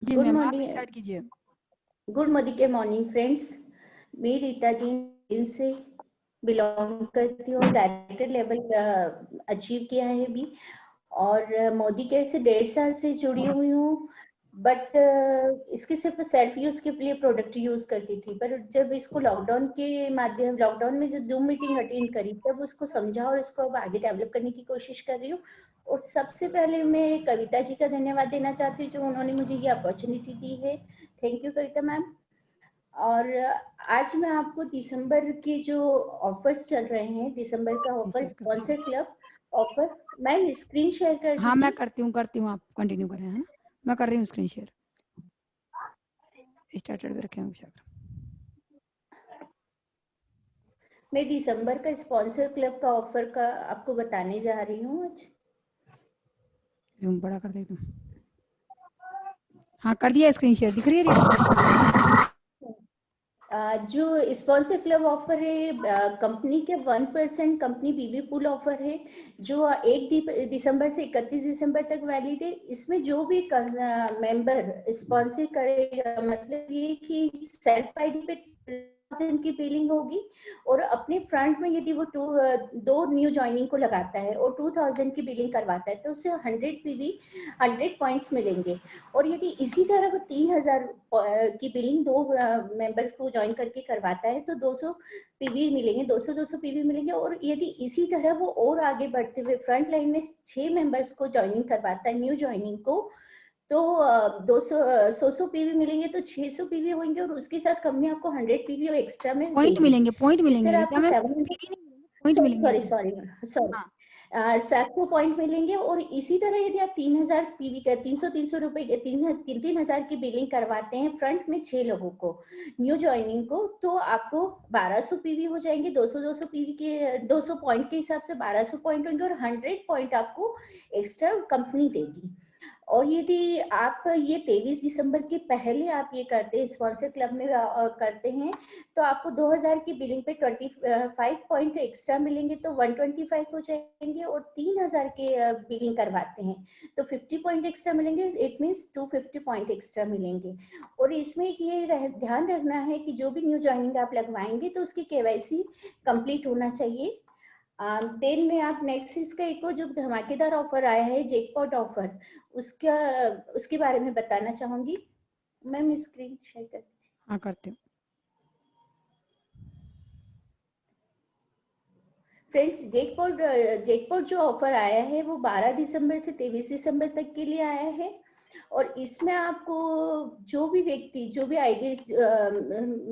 जी good ma'am, आप morning. Start कीजिए। Good morning friends. मैं रीता जी से बिलोंग करती हूँ। डायरेक्टर लेवल अचीव किया है भी, और मोदी केयर से 1.5 साल से जुड़ी हुई हूँ। बट इसके सिर्फ सेल्फ यूज के लिए प्रोडक्ट यूज करती थी, पर जब इसको लॉकडाउन में जब जूम मीटिंग अटेंड करी, तब उसको समझा और इसको अब आगे डेवलप करने की कोशिश कर रही हूँ। और सबसे पहले मैं कविता जी का धन्यवाद देना चाहती हूँ, जो उन्होंने मुझे ये अपॉर्चुनिटी दी है। Thank you Kavita ma'am. और आज मैं आपको दिसंबर के जो ऑफर्स चल रहे हैं, दिसंबर का ऑफर स्पॉन्सर क्लब ऑफर, मैं स्क्रीन शेयर कर हाँ मैं दीजिए। करती हूँ, आप कंटिन्यू करें, है ना। मैं कर रही हूँ स्क्रीन शेयर, स्टार्टेड पे रखें विशाखा। मैं दिसंबर का स्पॉन्सर क्लब का ऑफर का आपको बताने जा रही हूँ आज। बड़ा कर देती हूँ। हाँ कर दिया स्क्रीन शेयर, दिख रही है रीटा? जो स्पॉन्सर क्लब ऑफर है, कंपनी के 1% कंपनी बीबी पूल ऑफर है, जो 1 दिसंबर से 31 दिसंबर तक वैलिड है। इसमें जो भी मेंबर स्पॉन्सर करेगा, मतलब ये कि सेल्फ आईडी पे 2000 की बिलिंग होगी, और अपने फ्रंट में यदि वो दो न्यू ज्वाइनिंग को लगाता है और 2000 की बिलिंग करवाता है, तो उसे 100 पीवी 100 पॉइंट्स मिलेंगे। और यदि इसी तरह वो 3000 की बिलिंग दो मेंबर्स को ज्वाइन करके करवाता है, तो 200 पीवी मिलेंगे, 200 पीवी मिलेंगे। और यदि इसी तरह वो और आगे बढ़ते हुए फ्रंट लाइन में 6 मेंबर्स को ज्वाइनिंग करवाता है, न्यू ज्वाइनिंग को, तो 200 पीवी मिलेंगे, तो 600 पीवी होंगे, और उसके साथ कंपनी आपको 100 पीवी एक्स्ट्रा में पॉइंट देगी। मिलेंगे इस तरह रीटा आपको मैम, 700, पीवी नहीं मिलेंगे, पॉइंट मिलेंगे सॉरी हमें। सॉरी सॉरी हाँ 700 पॉइंट मिलेंगे। और इसी तरह यदि आप 3000 पीवी का 300 रुपए के 3,000 की बिलिंग करवाते हैं फ्रंट में 6 लोगों को, न्यू ज्वाइनिंग को, तो आपको 1200 पीवी हो जाएंगे। 200 पीवी के 200 पॉइंट के हिसाब से 1200 पॉइंट होंगे, और 100 पॉइंट आपको एक्स्ट्रा कंपनी देगी। और यदि आप ये 23 दिसंबर के पहले आप ये करते हैं, स्पॉन्सर क्लब में करते हैं, तो आपको 2000 की बिलिंग पे 25 पॉइंट एक्स्ट्रा मिलेंगे, तो 125 हो जाएंगे। और 3000 के बिलिंग करवाते हैं तो 50 पॉइंट एक्स्ट्रा मिलेंगे, इट मीन्स 250 पॉइंट एक्स्ट्रा मिलेंगे। और इसमें ये ध्यान रखना है कि जो भी न्यू ज्वाइनिंग आप लगवाएंगे, तो उसकी केवाईसी कंप्लीट होना चाहिए। देन में आप नेक्स्ट इसका एक और जो धमाकेदार ऑफर आया है, जैकपॉट ऑफर, उसका उसके बारे में बताना चाहूंगी। मैम स्क्रीन शेयर कर दीजिए। हाँ करते हूँ। फ्रेंड्स, जैकपॉट जो ऑफर आया है, वो 12 दिसंबर से 23 दिसंबर तक के लिए आया है। और इसमें आपको जो भी व्यक्ति, जो भी आईडी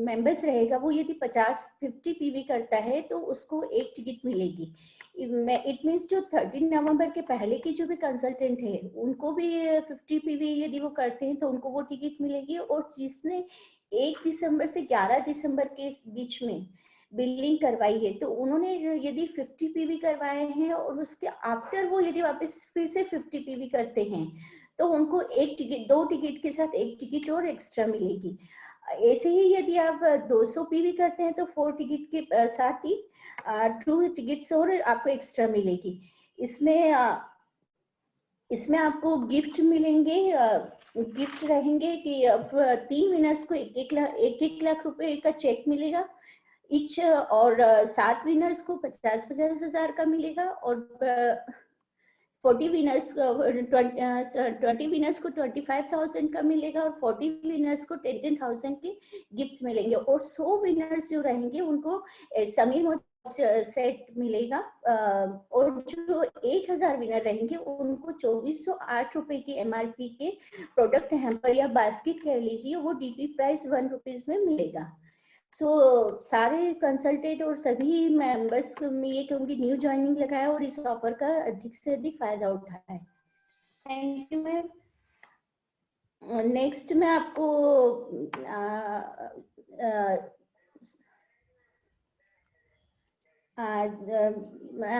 मेंबर्स रहेगा, वो यदि 50 पीवी करता है, तो उसको एक टिकट मिलेगी। इट मीन्स जो 13 नवंबर के पहले के जो भी कंसल्टेंट है, उनको भी 50 पीवी यदि वो करते हैं, तो उनको वो टिकट मिलेगी। और जिसने 1 दिसंबर से 11 दिसंबर के बीच में बिलिंग करवाई है, तो उन्होंने यदि 50 पीवी करवाए हैं, और उसके आफ्टर वो यदि वापस फिर से 50 पीवी करते हैं, तो उनको एक टिकट, 2 टिकट के साथ एक टिकट और एक्स्ट्रा मिलेगी। ऐसे ही यदि आप 200 पीवी करते हैं, तो 4 टिकट के साथ ही 2 टिकट्स और आपको एक्स्ट्रा मिलेगी। इसमें इसमें आपको गिफ्ट मिलेंगे। गिफ्ट रहेंगे कि 3 विनर्स को 1-1 लाख रुपए का चेक मिलेगा इच, और 7 विनर्स को 50-50 हजार का मिलेगा, और 40 विनर्स को 20 विनर्स को 25,000 का मिलेगा, और 40 विनर्स को 10,000 के गिफ्ट्स मिलेंगे। और 100 विनर्स जो रहेंगे, उनको समीर सेट मिलेगा। और जो 1000 विनर रहेंगे, उनको 2408 रुपए की एमआरपी के प्रोडक्ट हैम्पर या बास्केट कह लीजिए, वो डीपी प्राइस 1 रुपीज में मिलेगा। सारे कंसल्टेंट और सभी मेंबर्स में ये कहूंगी, न्यू ज्वाइनिंग लगाया और इस ऑफर का अधिक से अधिक फायदा उठाए। Thank you ma'am. नेक्स्ट मैं आपको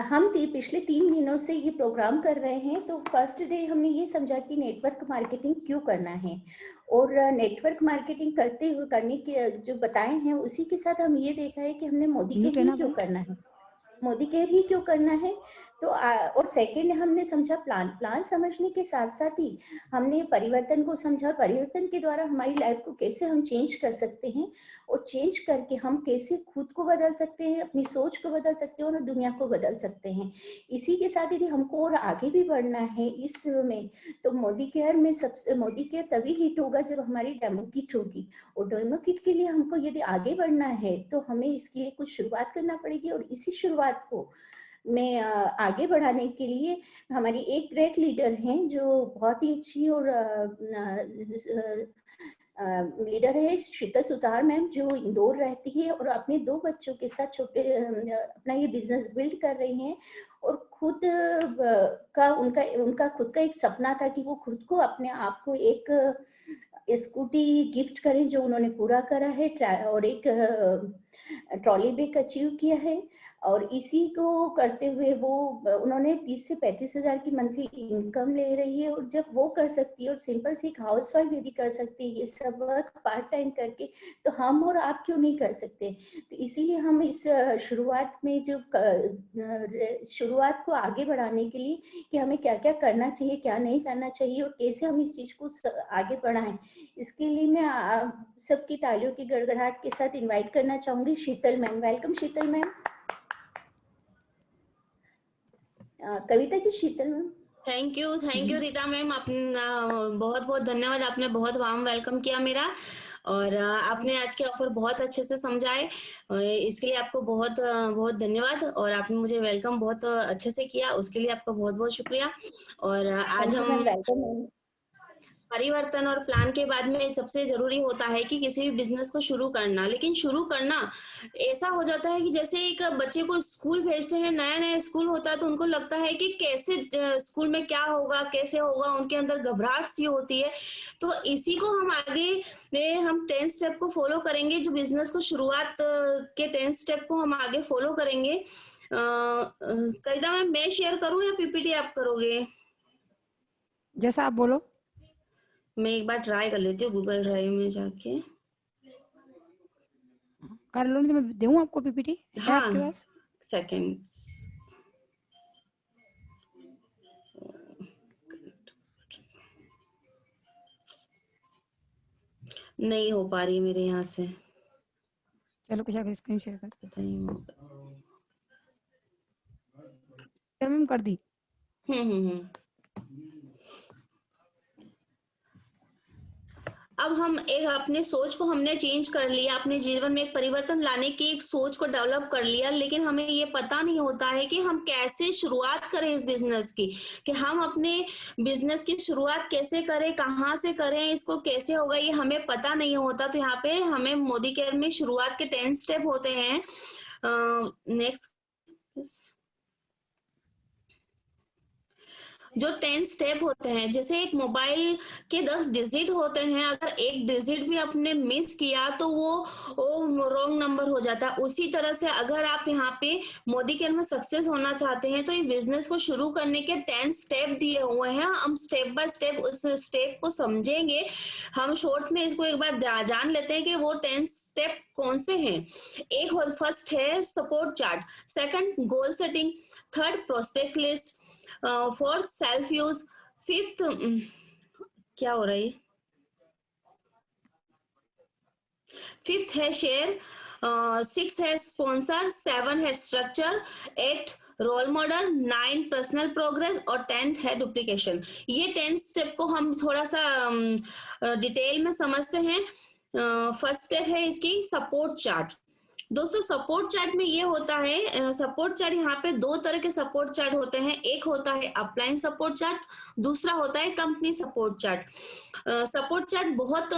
हम पिछले 3 दिनों से ये प्रोग्राम कर रहे हैं। तो फर्स्ट डे हमने ये समझा कि नेटवर्क मार्केटिंग क्यों करना है, और नेटवर्क मार्केटिंग करने के जो बताए हैं, उसी के साथ हम ये देखा है कि हमने मोदी केयर ही क्यों करना है। मोदी केयर ही क्यों करना है, तो और सेकंड हमने समझा प्लान समझने के साथ साथ ही हमने परिवर्तन को समझा, परिवर्तन के द्वारा हमारी लाइफ को कैसे हम चेंज कर सकते हैं और चेंज करके हम कैसे खुद को बदल सकते हैं, अपनी सोच को बदल सकते हैं और दुनिया को बदल सकते हैं। इसी के साथ यदि हमको और आगे भी बढ़ना है इस में, तो मोदी केयर तभी हिट होगा जब हमारी डेमो किट होगी, और डेमो किट के लिए हमको यदि आगे बढ़ना है तो हमें इसके लिए कुछ शुरुआत करना पड़ेगी। और इसी शुरुआत को में आगे बढ़ाने के लिए हमारी एक ग्रेट लीडर हैं जो बहुत ही अच्छी और लीडर है, शीतल सुतार मैम, जो इंदौर रहती है और अपने 2 बच्चों के साथ छोटे अपना ये बिजनेस बिल्ड कर रही हैं। और खुद का उनका खुद का एक सपना था कि वो खुद को अपने आप को एक स्कूटी गिफ्ट करें, जो उन्होंने पूरा करा है, और एक ट्रॉली बैग अचीव किया है। और इसी को करते हुए वो उन्होंने 30 से 35 हजार की मंथली इनकम ले रही है। और जब वो कर सकती है और सिंपल सी एक हाउस वाइफ यदि कर सकती है ये सब वर्क पार्ट टाइम करके, तो हम और आप क्यों नहीं कर सकते। तो इसीलिए हम इस शुरुआत में जो शुरुआत को आगे बढ़ाने के लिए कि हमें क्या क्या करना चाहिए, क्या नहीं करना चाहिए और कैसे हम इस चीज को आगे बढ़ाएं, इसके लिए मैं सबकी तालियों की गड़गड़ाहट के साथ इनवाइट करना चाहूंगी Sheetal ma'am. Welcome Sheetal ma'am. Kavita ji, Sheetal ma'am. Thank you Rita ma'am, बहुत बहुत धन्यवाद, आपने बहुत वार्म वेलकम किया मेरा, और आपने आज के ऑफर बहुत अच्छे से समझाए, इसके लिए आपको बहुत बहुत धन्यवाद। और आपने मुझे वेलकम बहुत अच्छे से किया, उसके लिए आपका बहुत बहुत शुक्रिया। और आज हम परिवर्तन और प्लान के बाद में सबसे जरूरी होता है कि किसी भी बिजनेस को शुरू करना। लेकिन शुरू करना ऐसा हो जाता है कि जैसे एक बच्चे को स्कूल भेजते हैं, नया नया स्कूल होता है तो उनको लगता है कि कैसे स्कूल में क्या होगा, कैसे होगा, उनके अंदर घबराहट सी होती है। तो इसी को हम आगे हम 10 स्टेप को फॉलो करेंगे, जो बिजनेस को शुरुआत के 10 स्टेप को हम आगे फॉलो करेंगे। कविता मैम, मैं शेयर करूं या पीपीटी आप करोगे? जैसा आप बोलो। मैं एक बार ट्राई कर लेती हूँ गूगल ड्राइव में जाके। कर लो, नहीं तो मैं दूं आपको पीपीटी। है आपके पास? सेकंड। नहीं हो पा रही मेरे यहाँ से। चलो कुछ आगे स्क्रीन शेयर कर। बताइए मैम, कर दी। अब हम एक अपने सोच को हमने चेंज कर लिया, अपने जीवन में एक परिवर्तन लाने की एक सोच को डेवलप कर लिया, लेकिन हमें ये पता नहीं होता है कि हम कैसे शुरुआत करें इस बिजनेस की, कि हम अपने बिजनेस की शुरुआत कैसे करें, कहाँ से करें, इसको कैसे होगा, ये हमें पता नहीं होता। तो यहाँ पे हमें मोदी केयर में शुरुआत के 10 स्टेप होते हैं। नेक्स्ट, जो 10 स्टेप होते हैं, जैसे एक मोबाइल के 10 डिजिट होते हैं, अगर एक डिजिट भी आपने मिस किया तो वो रॉन्ग नंबर हो जाता है। उसी तरह से अगर आप यहाँ पे मोदी केयर में सक्सेस होना चाहते हैं तो इस बिजनेस को शुरू करने के 10 स्टेप दिए हुए हैं। हम स्टेप बाय स्टेप उस स्टेप को समझेंगे। हम शॉर्ट में इसको एक बार जान लेते हैं कि वो 10 स्टेप कौन से हैं। एक फर्स्ट है support chart, second goal setting, third prospect list, fourth self use, fifth क्या हो रहा है, फिफ्थ है शेयर, 6 है स्पॉन्सर, 7 है structure, 8 role model, 9 personal progress और 10 है डुप्लीकेशन। ये 10 स्टेप को हम थोड़ा सा डिटेल में समझते हैं। फर्स्ट स्टेप है इसकी सपोर्ट चार्ट। दोस्तों, सपोर्ट चार्ट में ये होता है, सपोर्ट चार्ट यहाँ पे 2 तरह के सपोर्ट चार्ट होते हैं। एक होता है अपलाइन सपोर्ट चार्ट, दूसरा होता है company support chart. Support chart बहुत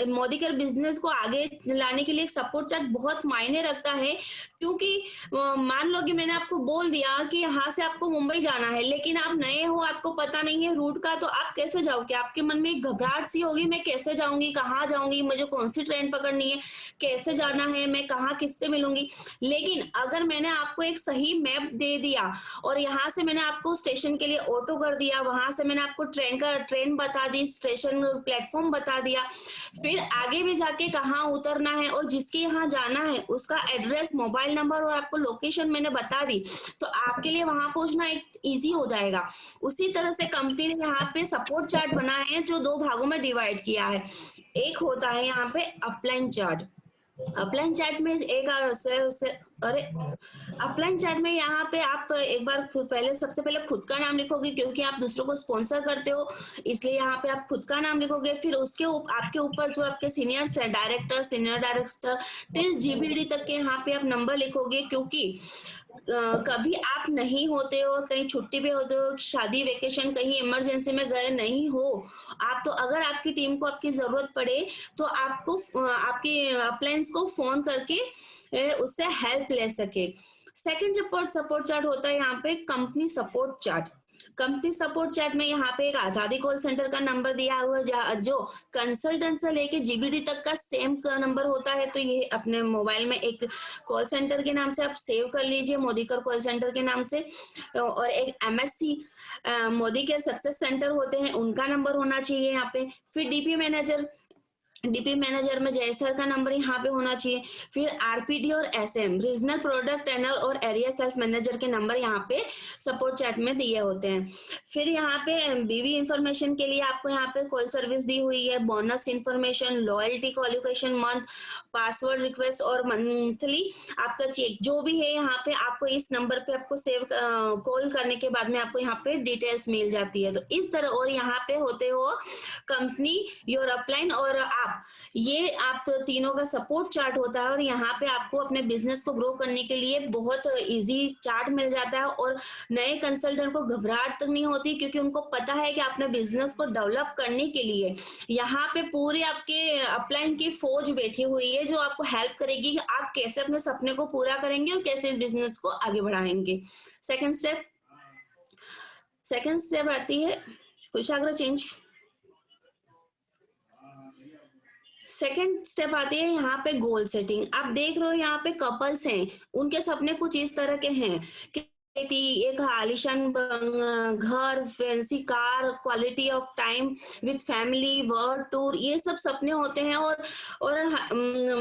मोदी केयर बिजनेस को आगे लाने के लिए एक सपोर्ट चार्ट बहुत मायने रखता है, क्योंकि मान लो कि मैंने आपको बोल दिया कि यहाँ से आपको मुंबई जाना है, लेकिन आप नए हो, आपको पता नहीं है रूट का, तो आप कैसे जाओगे? आपके मन में एक घबराहट सी होगी, मैं कैसे जाऊंगी, कहाँ जाऊंगी, मुझे कौन सी ट्रेन पकड़नी है, कैसे जाना है, मैं कहाँ किससे मिलूंगी। लेकिन अगर मैंने आपको एक सही मैप दे दिया और यहाँ से मैंने आपको स्टेशन के लिए ऑटो कर दिया, वहां से मैंने आपको ट्रेन बता दी, स्टेशन प्लेटफॉर्म बता दिया, फिर आगे भी जाके कहाँ उतरना है और जिसके यहाँ जाना है उसका एड्रेस मोबाइल मोबाइल नंबर और आपको लोकेशन मैंने बता दी तो आपके लिए वहां पहुंचना एक इजी हो जाएगा। उसी तरह से कंपनी ने यहाँ पे सपोर्ट चार्ट बनाए हैं जो 2 भागों में डिवाइड किया है। एक होता है यहाँ पे अपलाइन चार्ट। अपलाइन चार्ट में एक अरे अपलाइन चार्ट में यहाँ पे आप एक बार पहले सबसे पहले खुद का नाम लिखोगे, क्योंकि आप दूसरों को स्पॉन्सर करते हो इसलिए यहाँ पे आप खुद का नाम लिखोगे। फिर उसके आपके ऊपर जो आपके सीनियर्स है, director, senior director till GBD तक के यहाँ पे आप नंबर लिखोगे, क्योंकि कभी आप नहीं होते हो, कहीं छुट्टी पे होते हो, शादी, वेकेशन, कहीं इमरजेंसी में गए नहीं हो आप, तो अगर आपकी टीम को आपकी जरूरत पड़े तो आपको आपकी अपलाइंस को फोन करके उससे हेल्प ले सके। सेकंड सपोर्ट चार्ट होता है यहाँ पे company support chart. Company support chart में यहाँ पे एक आजादी कॉल सेंटर का नंबर दिया हुआ है जो कंसल्टेंट से लेके जीबीडी तक का सेम का नंबर होता है। तो ये अपने मोबाइल में एक कॉल सेंटर के नाम से आप सेव कर लीजिए, मोदीकर कॉल सेंटर के नाम से। और एक MSC Modi care success centre होते हैं, उनका नंबर होना चाहिए यहाँ पे। फिर डीपी मैनेजर में जय सर का नंबर यहाँ पे होना चाहिए। फिर आरपीडी और SM रीजनल प्रोडक्ट ट्रेनर और एरिया सेल्स मैनेजर के नंबर यहाँ पे सपोर्ट चैट में दिए होते हैं। फिर यहाँ पे बीवी इंफॉर्मेशन के लिए आपको यहाँ पे कॉल सर्विस दी हुई है, bonus information, loyalty qualification month, password request और मंथली आपका चेक जो भी है यहाँ पे आपको इस नंबर पे आपको सेव कॉल करने के बाद में आपको यहाँ पे डिटेल्स मिल जाती है। तो इस तरह, और यहाँ पे होते हो कंपनी, योर अपलाइन और आप, ये आप तीनों का सपोर्ट चार्ट होता है। और यहाँ पे आपको अपने बिजनेस को ग्रो करने के लिए बहुत इजी चार्ट मिल जाता है और नए कंसल्टेंट को घबराहट तक नहीं होती, क्योंकि उनको पता है कि अपने बिजनेस को डेवलप करने के लिए यहाँ पे पूरी आपके अपलाइन की फौज बैठी हुई है जो आपको हेल्प करेगी कि आप कैसे अपने सपने को पूरा करेंगे और कैसे इस बिजनेस को आगे बढ़ाएंगे। सेकंड स्टेप आती है कुशाग्र चेंज। सेकेंड स्टेप आती है यहाँ पे गोल सेटिंग। आप देख रहे हो यहाँ पे कपल्स हैं, उनके सपने कुछ इस तरह के हैं कि एक आलीशान घर, fancy car, quality of time with family, world tour, ये सब सपने होते हैं। और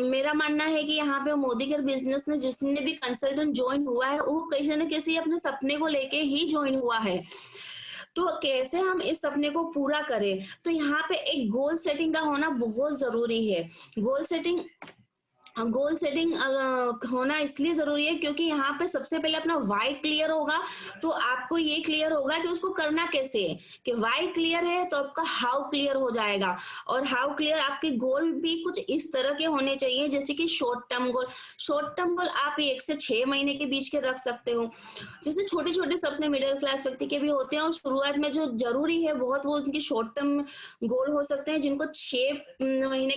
मेरा मानना है कि यहाँ पे मोदी केयर बिजनेस में जिसने भी कंसल्टेंट ज्वाइन हुआ है वो किसी न किसी अपने सपने को लेके ही ज्वाइन हुआ है। तो कैसे हम इस सपने को पूरा करें, तो यहाँ पे एक गोल सेटिंग का होना बहुत जरूरी है। गोल सेटिंग होना इसलिए जरूरी है क्योंकि यहाँ पे सबसे पहले अपना वाई क्लियर होगा, तो आपको ये क्लियर होगा कि उसको करना कैसे है। कि वाई क्लियर है तो आपका हाउ क्लियर हो जाएगा। और हाउ क्लियर, आपके गोल भी कुछ इस तरह के होने चाहिए, जैसे कि शॉर्ट टर्म गोल आप 1 से 6 महीने के बीच के रख सकते हो। जैसे छोटे छोटे सपने मिडिल क्लास व्यक्ति के भी होते हैं और शुरुआत में जो जरूरी है बहुत वो उनके शॉर्ट टर्म गोल हो सकते हैं, जिनको 6 महीने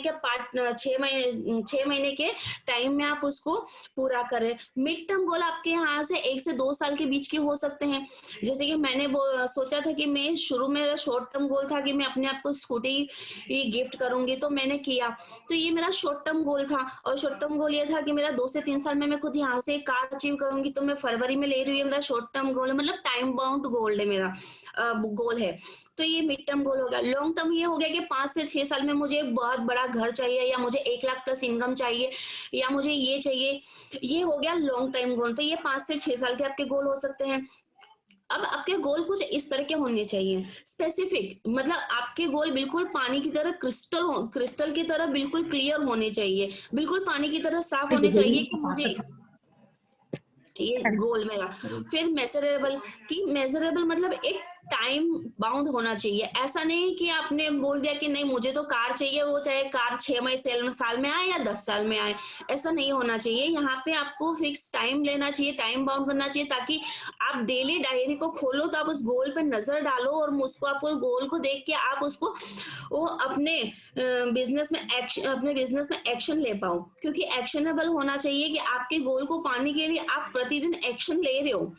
के टाइम में आप उसको पूरा करें। मिड टर्म गोल आपके यहाँ से 1 से 2 साल के बीच के हो सकते हैं। जैसे कि मैंने सोचा था कि मैं शुरू में शॉर्ट टर्म गोल था कि मैं अपने आप को स्कूटी गिफ्ट करूंगी, तो मैंने किया, तो ये मेरा शॉर्ट टर्म गोल था। और शॉर्ट टर्म गोल ये था कि मेरा 2 से 3 साल में मैं खुद यहाँ से कार अचीव करूंगी, तो मैं फरवरी में ले रही हूँ। मेरा शॉर्ट टर्म गोल है, मतलब टाइम बाउंड गोल है, मेरा गोल है। तो ये मिड टर्म गोल हो गया। लॉन्ग टर्म ये हो गया कि 5 से 6 साल में मुझे एक बहुत बड़ा घर चाहिए, या मुझे 1 लाख प्लस इनकम चाहिए, या मुझे ये चाहिए। ये हो गया लॉन्ग टाइम गोल। तो ये 5 से 6 साल के आपके गोल हो सकते हैं। अब आपके गोल कुछ इस तरह के होने चाहिए, स्पेसिफिक, मतलब आपके गोल बिल्कुल पानी की तरह क्रिस्टल की तरह बिल्कुल क्लियर होने चाहिए, बिल्कुल पानी की तरह साफ होने चाहिए कि मुझे ये गोल मेरा। फिर मेजरेबल मतलब एक टाइम बाउंड होना चाहिए। ऐसा नहीं कि आपने बोल दिया कि नहीं मुझे तो कार चाहिए, वो चाहे कार 6 साल में आए या 10 साल में आए, ऐसा नहीं होना चाहिए। यहाँ पे आपको फिक्स टाइम लेना चाहिए, टाइम बाउंड करना चाहिए, ताकि आप डेली डायरी को खोलो तो आप उस गोल पे नजर डालो और उसको आपको गोल को देख के आप उसको वो अपने बिजनेस में एक्शन ले पाओ। क्योंकि एक्शनेबल होना चाहिए कि आपके गोल को पाने के लिए आप प्रतिदिन एक्शन ले रहे हो।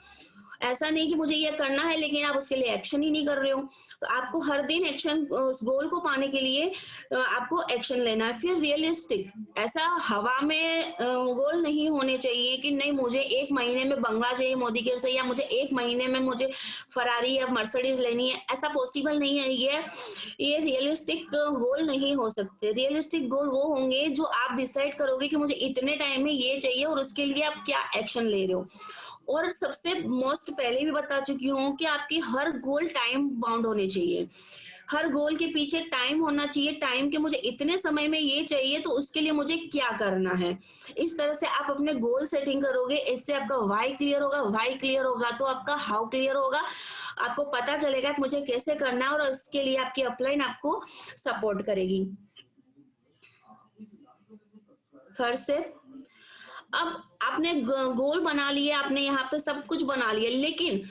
ऐसा नहीं कि मुझे ये करना है लेकिन आप उसके लिए एक्शन ही नहीं कर रहे हो। तो आपको हर दिन एक्शन, उस गोल को पाने के लिए आपको एक्शन लेना है। फिर रियलिस्टिक, ऐसा हवा में गोल नहीं होने चाहिए कि नहीं मुझे 1 महीने में बंगला चाहिए मोदी केयर से, या मुझे 1 महीने में मुझे फरारी या मर्सिडीज लेनी है। ऐसा पॉसिबल नहीं है। ये रियलिस्टिक गोल नहीं हो सकते। रियलिस्टिक गोल वो होंगे जो आप डिसाइड करोगे कि मुझे इतने टाइम में ये चाहिए और उसके लिए आप क्या एक्शन ले रहे हो। और सबसे मोस्ट पहले भी बता चुकी हूँ कि आपकी हर गोल टाइम बाउंड होने चाहिए। हर गोल के पीछे टाइम होना चाहिए, टाइम के मुझे इतने समय में ये चाहिए तो उसके लिए मुझे क्या करना है। इस तरह से आप अपने गोल सेटिंग करोगे, इससे आपका वाई क्लियर होगा। वाई क्लियर होगा तो आपका हाउ क्लियर होगा। आपको पता चलेगा कि मुझे कैसे करना है और इसके लिए आपकी अपलाइन आपको सपोर्ट करेगी। थर्ड स्टेप, अब आपने गोल बना लिया, आपने यहाँ पे सब कुछ बना लिया, लेकिन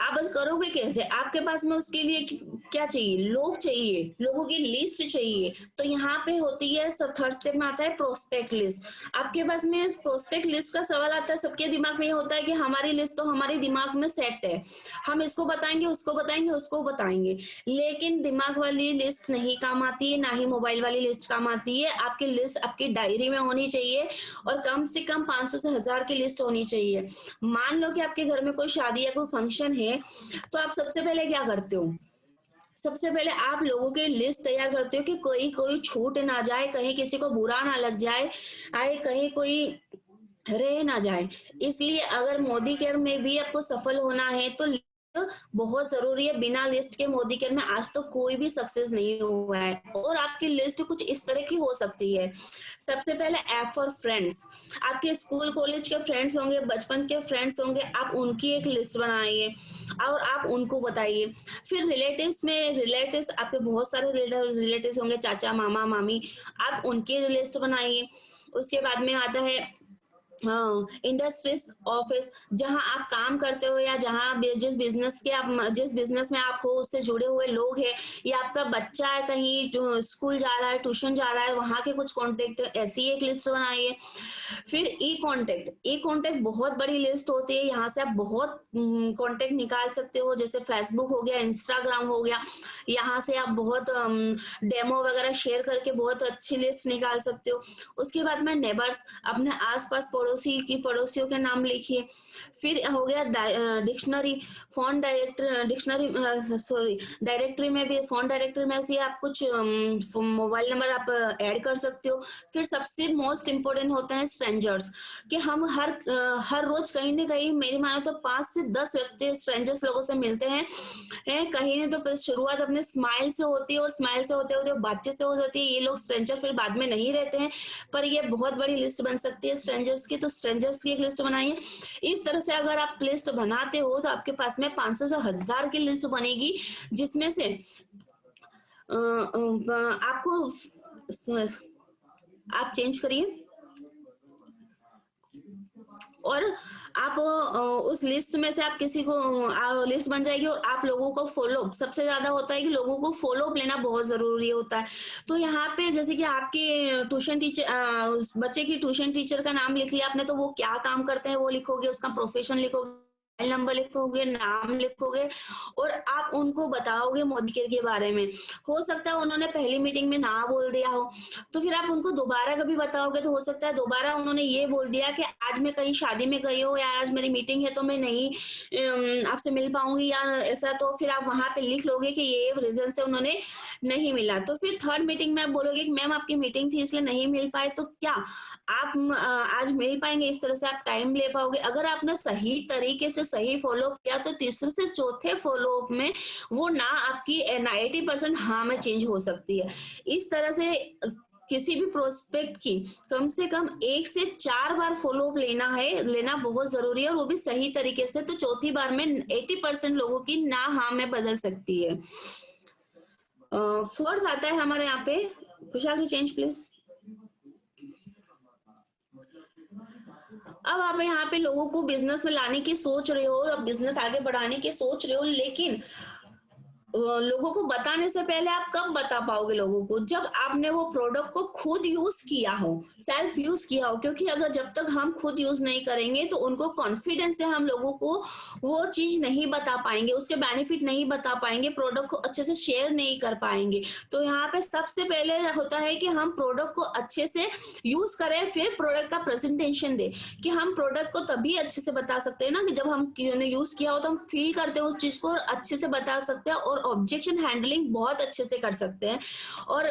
आप बस करोगे कैसे? आपके पास में उसके लिए क्या चाहिए? लोग चाहिए, लोगों की लिस्ट चाहिए। तो यहाँ पे होती है, सब थर्ड स्टेप में आता है प्रोस्पेक्ट लिस्ट। आपके पास में प्रोस्पेक्ट लिस्ट का सवाल आता है, सबके दिमाग में ये होता है कि हमारी लिस्ट तो हमारे दिमाग में सेट है, हम इसको बताएंगे, उसको बताएंगे, उसको बताएंगे। लेकिन दिमाग वाली लिस्ट नहीं काम आती है, ना ही मोबाइल वाली लिस्ट काम आती है। आपकी लिस्ट आपकी डायरी में होनी चाहिए और कम से कम 500 से 1000 की लिस्ट होनी चाहिए। मान लो कि आपके घर में कोई शादी या कोई फंक्शन है, तो आप सबसे पहले क्या करते हो? सबसे पहले आप लोगों के लिस्ट तैयार करते हो कि कोई छूट ना जाए, कहीं किसी को बुरा ना लग जाए, कहीं कोई रह ना जाए। इसलिए अगर मोदी केयर में भी आपको सफल होना है तो बहुत जरूरी है। बिना लिस्ट के मोदी केयर में आज तो कोई भी सक्सेस नहीं हुआ है। और आपकी लिस्ट कुछ इस तरह की हो सकती है। सबसे पहले एफ फॉर फ्रेंड्स, आपके स्कूल कॉलेज के फ्रेंड्स होंगे, बचपन के फ्रेंड्स होंगे, आप उनकी एक लिस्ट बनाइए और आप उनको बताइए। फिर रिलेटिव्स में, रिलेटिव्स आपके बहुत सारे रिलेटिव्स होंगे, चाचा मामा मामी, आप उनकी लिस्ट बनाइए। उसके बाद में आता है इंडस्ट्रीज ऑफिस, जहां आप काम करते हो या जहां जिस बिजनेस में आप हो उससे जुड़े हुए लोग हैं, या आपका बच्चा है कहीं स्कूल जा रहा है, ट्यूशन जा रहा है, वहां के कुछ कॉन्टेक्ट, ऐसी एक लिस्ट बनाइए। फिर ई कॉन्टेक्ट बहुत बड़ी लिस्ट होती है, यहाँ से आप बहुत कॉन्टेक्ट निकाल सकते हो। जैसे फेसबुक हो गया, इंस्टाग्राम हो गया, यहाँ से आप बहुत डेमो वगैरह शेयर करके बहुत अच्छी लिस्ट निकाल सकते हो। उसके बाद में नेबर्स, अपने आसपास पड़ोसियों के नाम लिखिए। फिर हो गया डिक्शनरी, फोन डायरेक्टरी में भी, फोन डायरेक्टरी में से आप कुछ मोबाइल नंबर आप ऐड कर सकते हो। फिर सबसे मोस्ट इम्पोर्टेंट होते हैं स्ट्रेंजर्स, कि हम हर रोज कहीं ना कहीं, मेरी मानो तो 5 से 10 व्यक्ति स्ट्रेंजर्स लोगों से मिलते हैं। कहीं नहीं तो शुरुआत अपने स्माइल से होती है और स्माइल से होते होते बातचीत से हो जाती है। ये लोग स्ट्रेंजर फिर बाद में नहीं रहते हैं, पर ये बहुत बड़ी लिस्ट बन सकती है स्ट्रेंजर्स की। तो स्ट्रेंजर्स की एक लिस्ट बनाइए। इस तरह से अगर आप लिस्ट बनाते हो तो आपके पास में 500 से 1000 की लिस्ट बनेगी, जिसमें से आपको, आप चेंज करिए और आप उस लिस्ट में से आप किसी को, लिस्ट बन जाएगी और आप लोगों को फॉलो, सबसे ज्यादा होता है कि लोगों को फॉलो अप लेना बहुत जरूरी होता है। तो यहाँ पे जैसे कि आपके ट्यूशन टीचर, बच्चे की ट्यूशन टीचर का नाम लिख लिया आपने, तो वो क्या काम करते हैं वो लिखोगे, उसका प्रोफेशन लिखोगे, मोबाइल नंबर लिखोगे, नाम लिखोगे और आप उनको बताओगे मोदी केयर के बारे में। हो सकता है उन्होंने पहली मीटिंग में ना बोल दिया हो, तो फिर आप उनको दोबारा कभी बताओगे तो हो सकता है दोबारा उन्होंने ये बोल दिया कि आज मैं कहीं शादी में गई हूँ या आज मेरी मीटिंग है तो मैं नहीं आपसे मिल पाऊंगी या ऐसा। तो फिर आप वहां पे लिख लोगे कि ये रीजन से उन्होंने नहीं मिला। तो फिर थर्ड मीटिंग में आप बोलोगे कि मैम आपकी मीटिंग थी इसलिए नहीं मिल पाए, तो क्या आप आज मिल पाएंगे? इस तरह से आप टाइम ले पाओगे। अगर आपने सही तरीके से सही फॉलो किया तो तीसरे से चौथे फॉलो अप में वो ना आपकी 90% हाँ में चेंज हो सकती है। इस तरह से किसी भी प्रोस्पेक्ट की कम से कम 1 से 4 बार फॉलो अप लेना बहुत जरूरी है, और वो भी सही तरीके से। तो चौथी बार में 80% लोगों की ना हाँ में बदल सकती है। फोर्थ आता है हमारे यहाँ पे, खुशहाल की चेंज प्लीज। अब आप यहाँ पे लोगों को बिजनेस में लाने की सोच रहे हो और बिजनेस आगे बढ़ाने की सोच रहे हो, लेकिन लोगों को बताने से पहले आप कब बता पाओगे लोगों को? जब आपने वो प्रोडक्ट को खुद यूज किया हो, सेल्फ यूज किया हो, क्योंकि अगर जब तक हम खुद यूज नहीं करेंगे तो उनको कॉन्फिडेंस से हम लोगों को वो चीज नहीं बता पाएंगे, उसके बेनिफिट नहीं बता पाएंगे, प्रोडक्ट को अच्छे से शेयर नहीं कर पाएंगे। तो यहाँ पे सबसे पहले होता है कि हम प्रोडक्ट को अच्छे से यूज करें, फिर प्रोडक्ट का प्रेजेंटेशन दे। कि हम प्रोडक्ट को तभी अच्छे से बता सकते हैं ना कि जब हम यूज किया हो तो हम फील करते हैं उस चीज को और अच्छे से बता सकते हैं, और ऑब्जेक्शन हैंडलिंग बहुत अच्छे से कर सकते हैं। और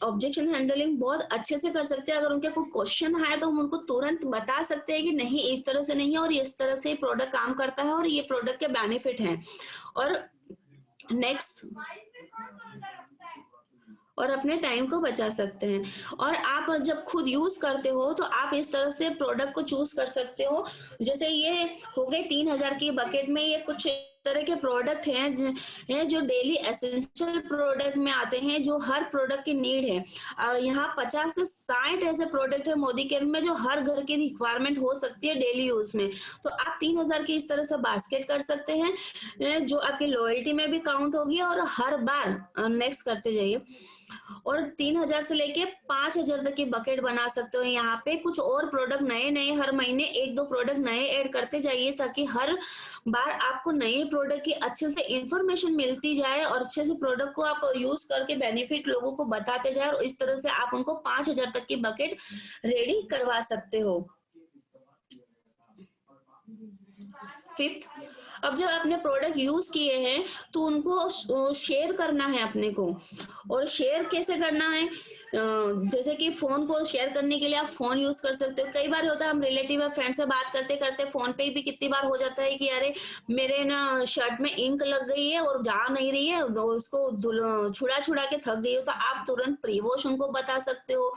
ऑब्जेक्शन हैंडलिंग बहुत अच्छे से कर सकते हैं। अगर उनके कोई क्वेश्चन है तो हम उनको तुरंत बता सकते हैं कि नहीं, इस तरह से नहीं है और इस तरह से प्रोडक्ट काम करता है और ये प्रोडक्ट के बेनिफिट हैं। और नेक्स्ट, और अपने टाइम को बचा सकते हैं। और आप जब खुद यूज करते हो तो आप इस तरह से प्रोडक्ट को चूज कर सकते हो। जैसे ये हो गए 3000 की बकेट में, ये कुछ तरह के प्रोडक्ट हैं जो डेली एसेंशियल प्रोडक्ट में आते हैं, जो हर प्रोडक्ट की नीड है। यहाँ 50 से 60 ऐसे प्रोडक्ट है मोदी केयर में जो हर घर की रिक्वायरमेंट हो सकती है डेली यूज में। तो आप 3000 की इस तरह से बास्केट कर सकते हैं, जो आपकी लॉयल्टी में भी काउंट होगी और हर बार नेक्स्ट करते जाइए। और 3000 से लेके 5000 तक की बकेट बना सकते हो। यहाँ पे कुछ और प्रोडक्ट नए नए हर महीने 1-2 प्रोडक्ट नए ऐड करते जाइए, ताकि हर बार आपको नए प्रोडक्ट की अच्छे से इंफॉर्मेशन मिलती जाए और अच्छे से प्रोडक्ट को आप यूज करके बेनिफिट लोगों को बताते जाए, और इस तरह से आप उनको 5000 तक की बकेट रेडी करवा सकते हो। फिफ्थ, अब जब आपने प्रोडक्ट यूज किए हैं तो उनको शेयर करना है अपने को। और शेयर कैसे करना है? जैसे कि फोन को शेयर करने के लिए आप फोन यूज कर सकते हो। कई बार होता है हम रिलेटिव या फ्रेंड से बात करते करते फोन पे भी कितनी बार हो जाता है कि अरे मेरे ना शर्ट में इंक लग गई है और जा नहीं रही है, उसको छुड़ा छुड़ा के थक गई हो, तो आप तुरंत प्री वॉश उनको बता सकते हो।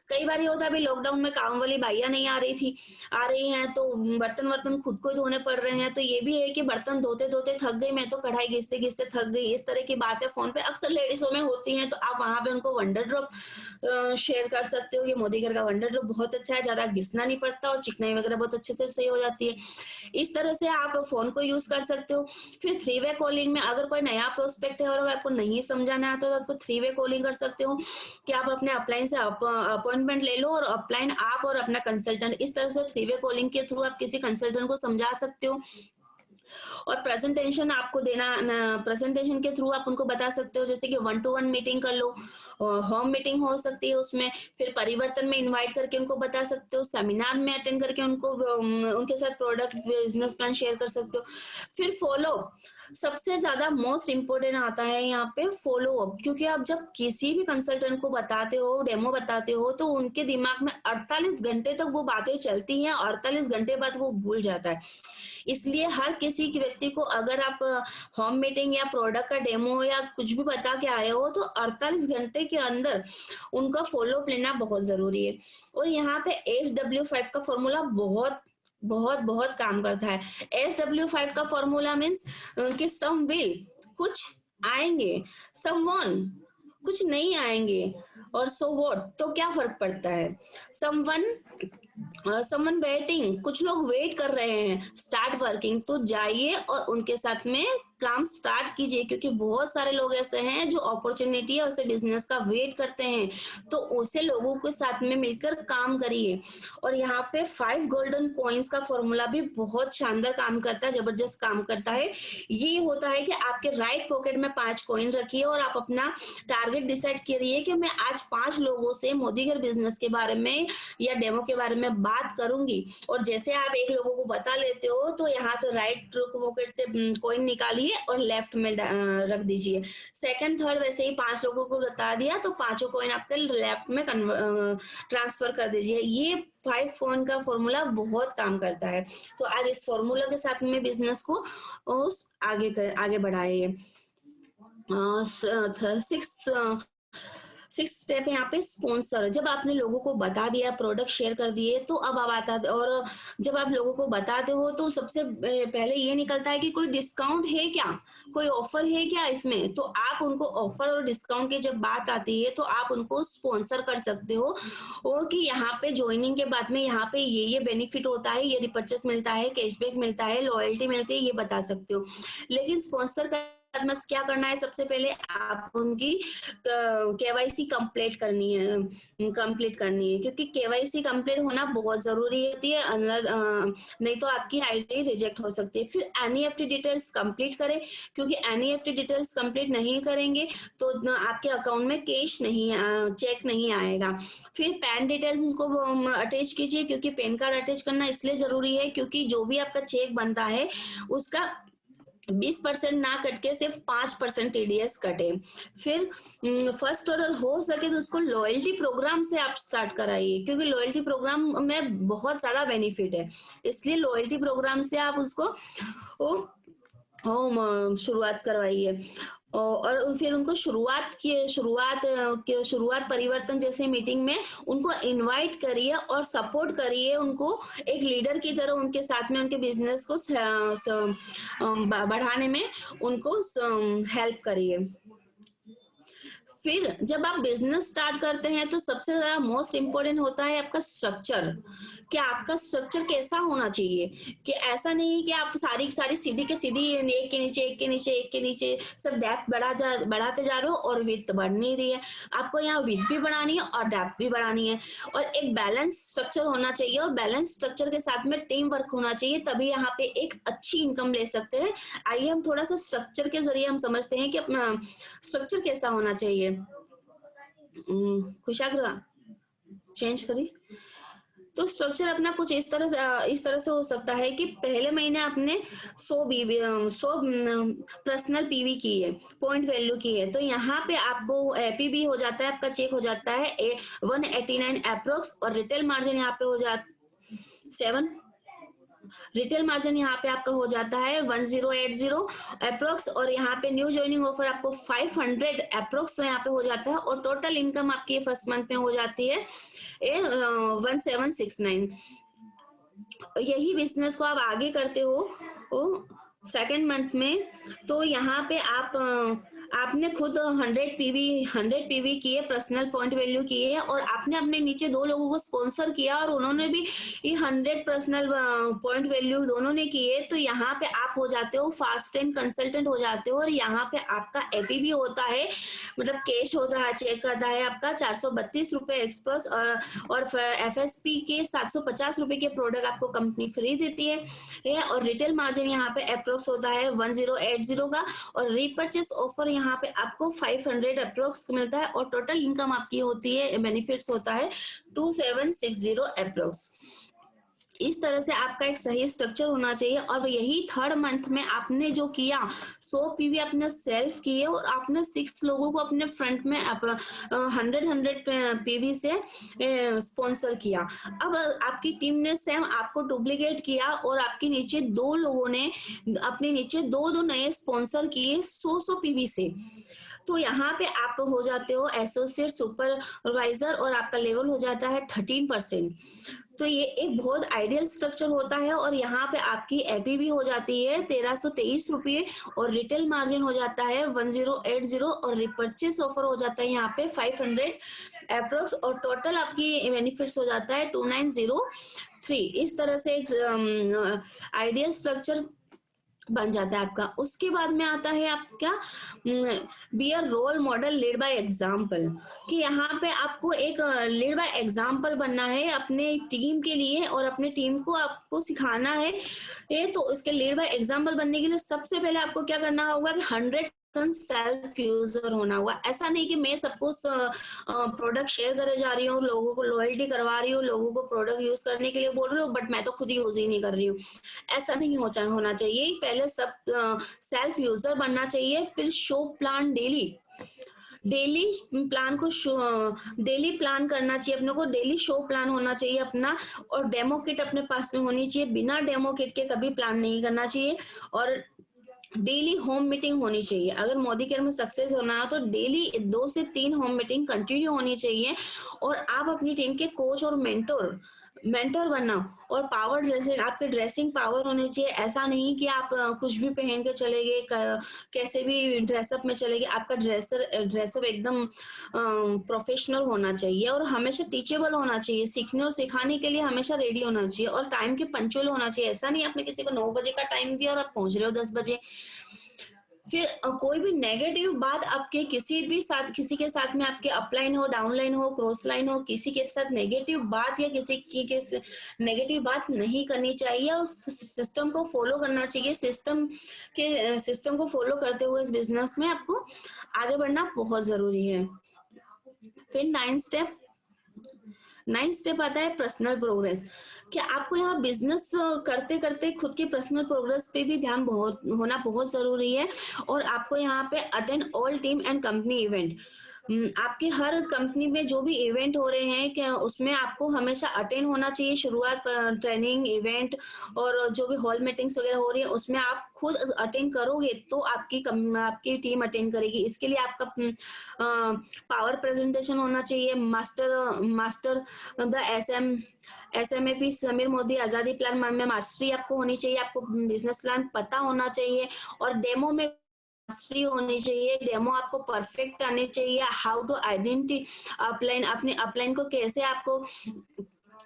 कई बार ये होता है अभी लॉकडाउन में काम वाली भाइयां नहीं आ रही हैं तो बर्तन खुद को ही धोने पड़ रहे हैं, तो ये भी है कि बर्तन धोते धोते थक गई, मैं तो कढ़ाई घिसते घिसते थक गई, इस तरह की बातें फोन पे अक्सर लेडीजों में होती हैं। तो आप वहां पे उनको वंडर ड्रॉप शेयर कर सकते हो। ये मोदी केयर का वंडर ड्रॉप बहुत अच्छा है, ज्यादा घिसना नहीं पड़ता और चिकनाई वगैरह बहुत अच्छे से सही हो जाती है। इस तरह से आप फोन को यूज कर सकते हो। फिर 3-वे कॉलिंग में अगर कोई नया प्रोस्पेक्ट है और आपको नहीं समझाना आता तो आपको 3-वे कॉलिंग कर सकते हो कि आप अपने अपलाइन से अपॉइंटमेंट ले लो और अपलाइन आप और अपना कंसल्टेंट, इस तरह से 3-वे कॉलिंग के थ्रू आप किसी कंसल्टेंट को समझा सकते हो। और प्रेजेंटेशन आपको देना, प्रेजेंटेशन के थ्रू आप उनको बता सकते हो, जैसे कि 1-to-1 मीटिंग कर लो, होम मीटिंग हो सकती है उसमें, फिर परिवर्तन में इनवाइट करके उनको बता सकते हो, सेमिनार में अटेंड करके उनको उनके साथ प्रोडक्ट बिजनेस प्लान शेयर कर सकते हो। फिर फॉलो, सबसे ज्यादा मोस्ट इम्पोर्टेंट आता है यहाँ पे फॉलो अप, क्योंकि आप जब किसी भी कंसल्टेंट को बताते हो, डेमो बताते हो, तो उनके दिमाग में 48 घंटे तक वो बातें चलती हैं, 48 घंटे बाद वो भूल जाता है। इसलिए हर किसी के व्यक्ति को अगर आप होम मीटिंग या प्रोडक्ट का डेमो या कुछ भी बता के आए हो तो 48 घंटे के अंदर उनका फॉलो अप लेना बहुत जरूरी है। और यहाँ पे SW5 का फॉर्मूला बहुत बहुत बहुत काम करता है। SW5 का फॉर्मूला मीन्स कि सम विल, कुछ आएंगे, समवन, कुछ नहीं आएंगे, और सो व्हाट, तो क्या फर्क पड़ता है, समवन वेटिंग, कुछ लोग वेट कर रहे हैं, स्टार्ट वर्किंग, तो जाइए और उनके साथ में काम स्टार्ट कीजिए, क्योंकि बहुत सारे लोग ऐसे हैं जो अपॉर्चुनिटी और उसे बिजनेस का वेट करते हैं, तो उसे लोगों के साथ में मिलकर काम करिए। और यहाँ पे 5 गोल्डन कॉइन्स का फॉर्मूला भी बहुत शानदार काम करता है, जबरदस्त काम करता है। ये होता है कि आपके राइट पॉकेट में 5 कॉइन रखिए और आप अपना टारगेट डिसाइड करिए कि मैं आज 5 लोगों से मोदी केयर बिजनेस के बारे में या डेमो के बारे में बात करूंगी। और जैसे आप एक लोगों को बता लेते हो तो यहाँ से राइट पॉकेट से कॉइन निकालिए और लेफ्ट में रख दीजिए। सेकंड थर्ड वैसे ही 5 लोगों को बता दिया तो 5 कॉइन आपके लेफ्ट में ट्रांसफर कर दीजिए। ये 5 कॉइन का फॉर्मूला बहुत काम करता है। तो आज इस फॉर्मूला के साथ में बिजनेस को आगे बढ़ाइए। 6 स्टेप यहाँ पे स्पॉन्सर। जब आपने लोगों को बता दिया, प्रोडक्ट शेयर कर दिए, तो अब आप आता, और जब आप लोगों को बताते हो तो सबसे पहले ये निकलता है कि कोई डिस्काउंट है क्या, कोई ऑफर है क्या इसमें। तो आप उनको ऑफर और डिस्काउंट की जब बात आती है तो आप उनको स्पॉन्सर कर सकते हो, और कि यहाँ पे ज्वाइनिंग के बाद में यहाँ पे ये बेनिफिट होता है, ये रिपर्चेस मिलता है, कैशबैक मिलता है, लॉयल्टी मिलती है, ये बता सकते हो। लेकिन स्पॉन्सर बाद में क्या करना है, सबसे पहले आप उनकी केवाईसी कंप्लीट करनी है, क्योंकि केवाईसी कंप्लीट होना बहुत जरूरी होती है, नहीं तो आपकी आईडी रिजेक्ट हो सकती है। फिर एनईएफटी डिटेल्स कंप्लीट करें, क्योंकि एनईएफटी डिटेल्स कंप्लीट नहीं करेंगे तो आपके अकाउंट में कैश नहीं, चेक नहीं आएगा। फिर पैन डिटेल्स उसको अटैच कीजिए, क्योंकि पैन कार्ड अटैच करना इसलिए जरूरी है क्योंकि जो भी आपका चेक बनता है उसका 20% ना कट के सिर्फ 5% टीडीएस कटे। फिर फर्स्ट ऑर्डर हो सके तो उसको लॉयल्टी प्रोग्राम से आप स्टार्ट कराइए, क्योंकि लॉयल्टी प्रोग्राम में बहुत ज्यादा बेनिफिट है, इसलिए लॉयल्टी प्रोग्राम से आप उसको शुरुआत करवाइए। और फिर उनको शुरुआत परिवर्तन जैसे मीटिंग में उनको इनवाइट करिए और सपोर्ट करिए, उनको एक लीडर की तरह उनके साथ में उनके बिजनेस को बढ़ाने में उनको हेल्प करिए। फिर जब आप बिजनेस स्टार्ट करते हैं तो सबसे ज्यादा मोस्ट इम्पोर्टेंट होता है आपका स्ट्रक्चर, कि आपका स्ट्रक्चर कैसा होना चाहिए, कि ऐसा नहीं कि आप सारी सीधी के सीधी एक के नीचे सब डेप्थ बढ़ाते जा रहे हो और विड्थ बढ़ नहीं रही है। आपको यहाँ विड्थ भी बढ़ानी है और डेप्थ भी बढ़ानी है, और एक बैलेंस स्ट्रक्चर होना चाहिए, और बैलेंस स्ट्रक्चर के साथ में टीम वर्क होना चाहिए, तभी यहाँ पे एक अच्छी इनकम ले सकते हैं। आइए हम थोड़ा सा स्ट्रक्चर के जरिए हम समझते हैं कि अपना स्ट्रक्चर कैसा होना चाहिए। खुशाग्र चेंज करिए। तो स्ट्रक्चर अपना कुछ इस तरह से हो सकता है कि पहले महीने आपने 100 पर्सनल पीवी की है, पॉइंट वैल्यू की है, तो यहाँ पे आपको एपीबी हो जाता है, आपका चेक हो जाता है 189 अप्रोक्स, और रिटेल मार्जिन यहाँ पे हो जाता 7, रिटेल मार्जिन यहाँ पे आपका हो जाता है 1080 अप्रोक्स, और यहाँ पे न्यू ज्वाइनिंग ऑफर आपको 500 अप्रोक्स यहाँ पे हो जाता है, और टोटल इनकम आपकी फर्स्ट मंथ में हो जाती है 1769। यही बिजनेस को आप आगे करते हो सेकेंड मंथ में, तो यहाँ पे आपने खुद 100 पीवी किए, पर्सनल पॉइंट वैल्यू किए, और आपने अपने नीचे 2 लोगों को स्पॉन्सर किया और उन्होंने भी 100 पर्सनल पॉइंट वैल्यू दोनों ने किए, तो यहाँ पे आप हो जाते हो फास्ट एंड कंसल्टेंट हो जाते हो, और यहाँ पे आपका एपीबी होता है, मतलब कैश होता है, चेक करता है आपका 432 रुपए एक्सप्रेस, और एफएसपी के 750 रुपए के प्रोडक्ट आपको कंपनी फ्री देती है, और रिटेल मार्जिन यहाँ पे अप्रोक्स होता है 1080 का, और रीपर्चेस ऑफर यहाँ पे आपको 500 अप्रोक्स मिलता है, और टोटल इनकम आपकी होती है, बेनिफिट्स होता है 2760 अप्रोक्स। इस तरह से आपका एक सही स्ट्रक्चर होना चाहिए। और यही थर्ड मंथ में आपने जो किया 100 पीवी अपने सेल्फ किए, और आपने 6 लोगों को अपने फ्रंट में 100 पीवी से स्पॉन्सर किया। अब आपकी टीम ने सेम आपको डुप्लीकेट किया, और आपके नीचे 2 लोगों ने अपने नीचे 2 नए स्पॉन्सर किए 100 पीवी से, तो यहाँ पे आप हो जाते हो एसोसिएट सुपरवाइजर, और आपका लेवल हो जाता है 13%। तो ये एक बहुत आइडियल स्ट्रक्चर होता है, और यहाँ पे आपकी एपी भी हो जाती है 1323 रुपये, और रिटेल मार्जिन हो जाता है 1080, और रिपर्चेस ऑफर हो जाता है यहाँ पे 500 अप्रोक्स, और टोटल आपकी बेनिफिट्स हो जाता है 2903। इस तरह से एक आइडियल स्ट्रक्चर बन जाता है आपका। उसके बाद में आता है आपका be a role model lead by example, कि यहाँ पे आपको एक लीड बाय एग्जाम्पल बनना है अपने टीम के लिए, और अपने टीम को आपको सिखाना है। तो उसके लीड बाय एग्जाम्पल बनने के लिए सबसे पहले आपको क्या करना होगा कि 100% सेल्फ यूजर होना होगा। ऐसा नहीं कि मैं सबको प्रोडक्ट शेयर करे जा रही हूँ, लोगों को लॉयल्टी करवा रही हूँ, लोगों को प्रोडक्ट यूज करने के लिए बोल रही हूँ, बट मैं तो खुद यूज ही नहीं कर रही हूँ। ऐसा नहीं होना चाहिए। पहले सब सेल्फ यूजर बनना चाहिए। फिर शो प्लान डेली प्लान करना चाहिए अपने को, डेली शो प्लान होना चाहिए अपना, और डेमो किट अपने पास में होनी चाहिए। बिना डेमो किट के कभी प्लान नहीं करना चाहिए। और डेली होम मीटिंग होनी चाहिए। अगर मोदी केयर में सक्सेस होना है तो डेली 2 से 3 होम मीटिंग कंटिन्यू होनी चाहिए, और आप अपनी टीम के कोच और मेंटर बनना। और पावर ड्रेसिंग, आपके ड्रेसिंग पावर होनी चाहिए। ऐसा नहीं कि आप कुछ भी पहन के चले गए, कैसे भी ड्रेसअप में चले गए। आपका ड्रेसअप एकदम प्रोफेशनल होना चाहिए, और हमेशा टीचेबल होना चाहिए। सीखने और सिखाने के लिए हमेशा रेडी होना चाहिए, और टाइम के पंक्चुअल होना चाहिए। ऐसा नहीं आपने किसी को 9 बजे का टाइम दिया और आप पहुंच रहे हो 10 बजे। फिर कोई भी नेगेटिव बात आपके किसी के साथ में आपके अपलाइन हो, डाउनलाइन हो, क्रॉस लाइन हो, किसी के साथ नेगेटिव बात या किसी की नेगेटिव बात नहीं करनी चाहिए और सिस्टम को फॉलो करना चाहिए। सिस्टम को फॉलो करते हुए इस बिजनेस में आपको आगे बढ़ना बहुत जरूरी है। फिर नाइन्थ स्टेप आता है पर्सनल प्रोग्रेस। कि आपको यहाँ बिजनेस करते करते खुद के पर्सनल प्रोग्रेस पे भी ध्यान होना बहुत जरूरी है। और आपको यहाँ पे attend all team and company event, आपके हर कंपनी में जो भी इवेंट हो रहे हैं कि उसमें आपको हमेशा अटेंड होना चाहिए। शुरुआत ट्रेनिंग इवेंट और जो भी हॉल मीटिंग्स वगैरह हो रही है उसमें आप खुद अटेंड करोगे तो आपकी टीम अटेंड करेगी। इसके लिए आपका पावर प्रेजेंटेशन होना चाहिए। Master the SMAP Sameer Modi आजादी प्लान में मास्टरी आपको होनी चाहिए। आपको बिजनेस प्लान पता होना चाहिए और डेमो में मास्टरी होनी चाहिए। डेमो आपको परफेक्ट आनी चाहिए। हाउ टू अपलाइन, अपने अपलाइन को कैसे आपको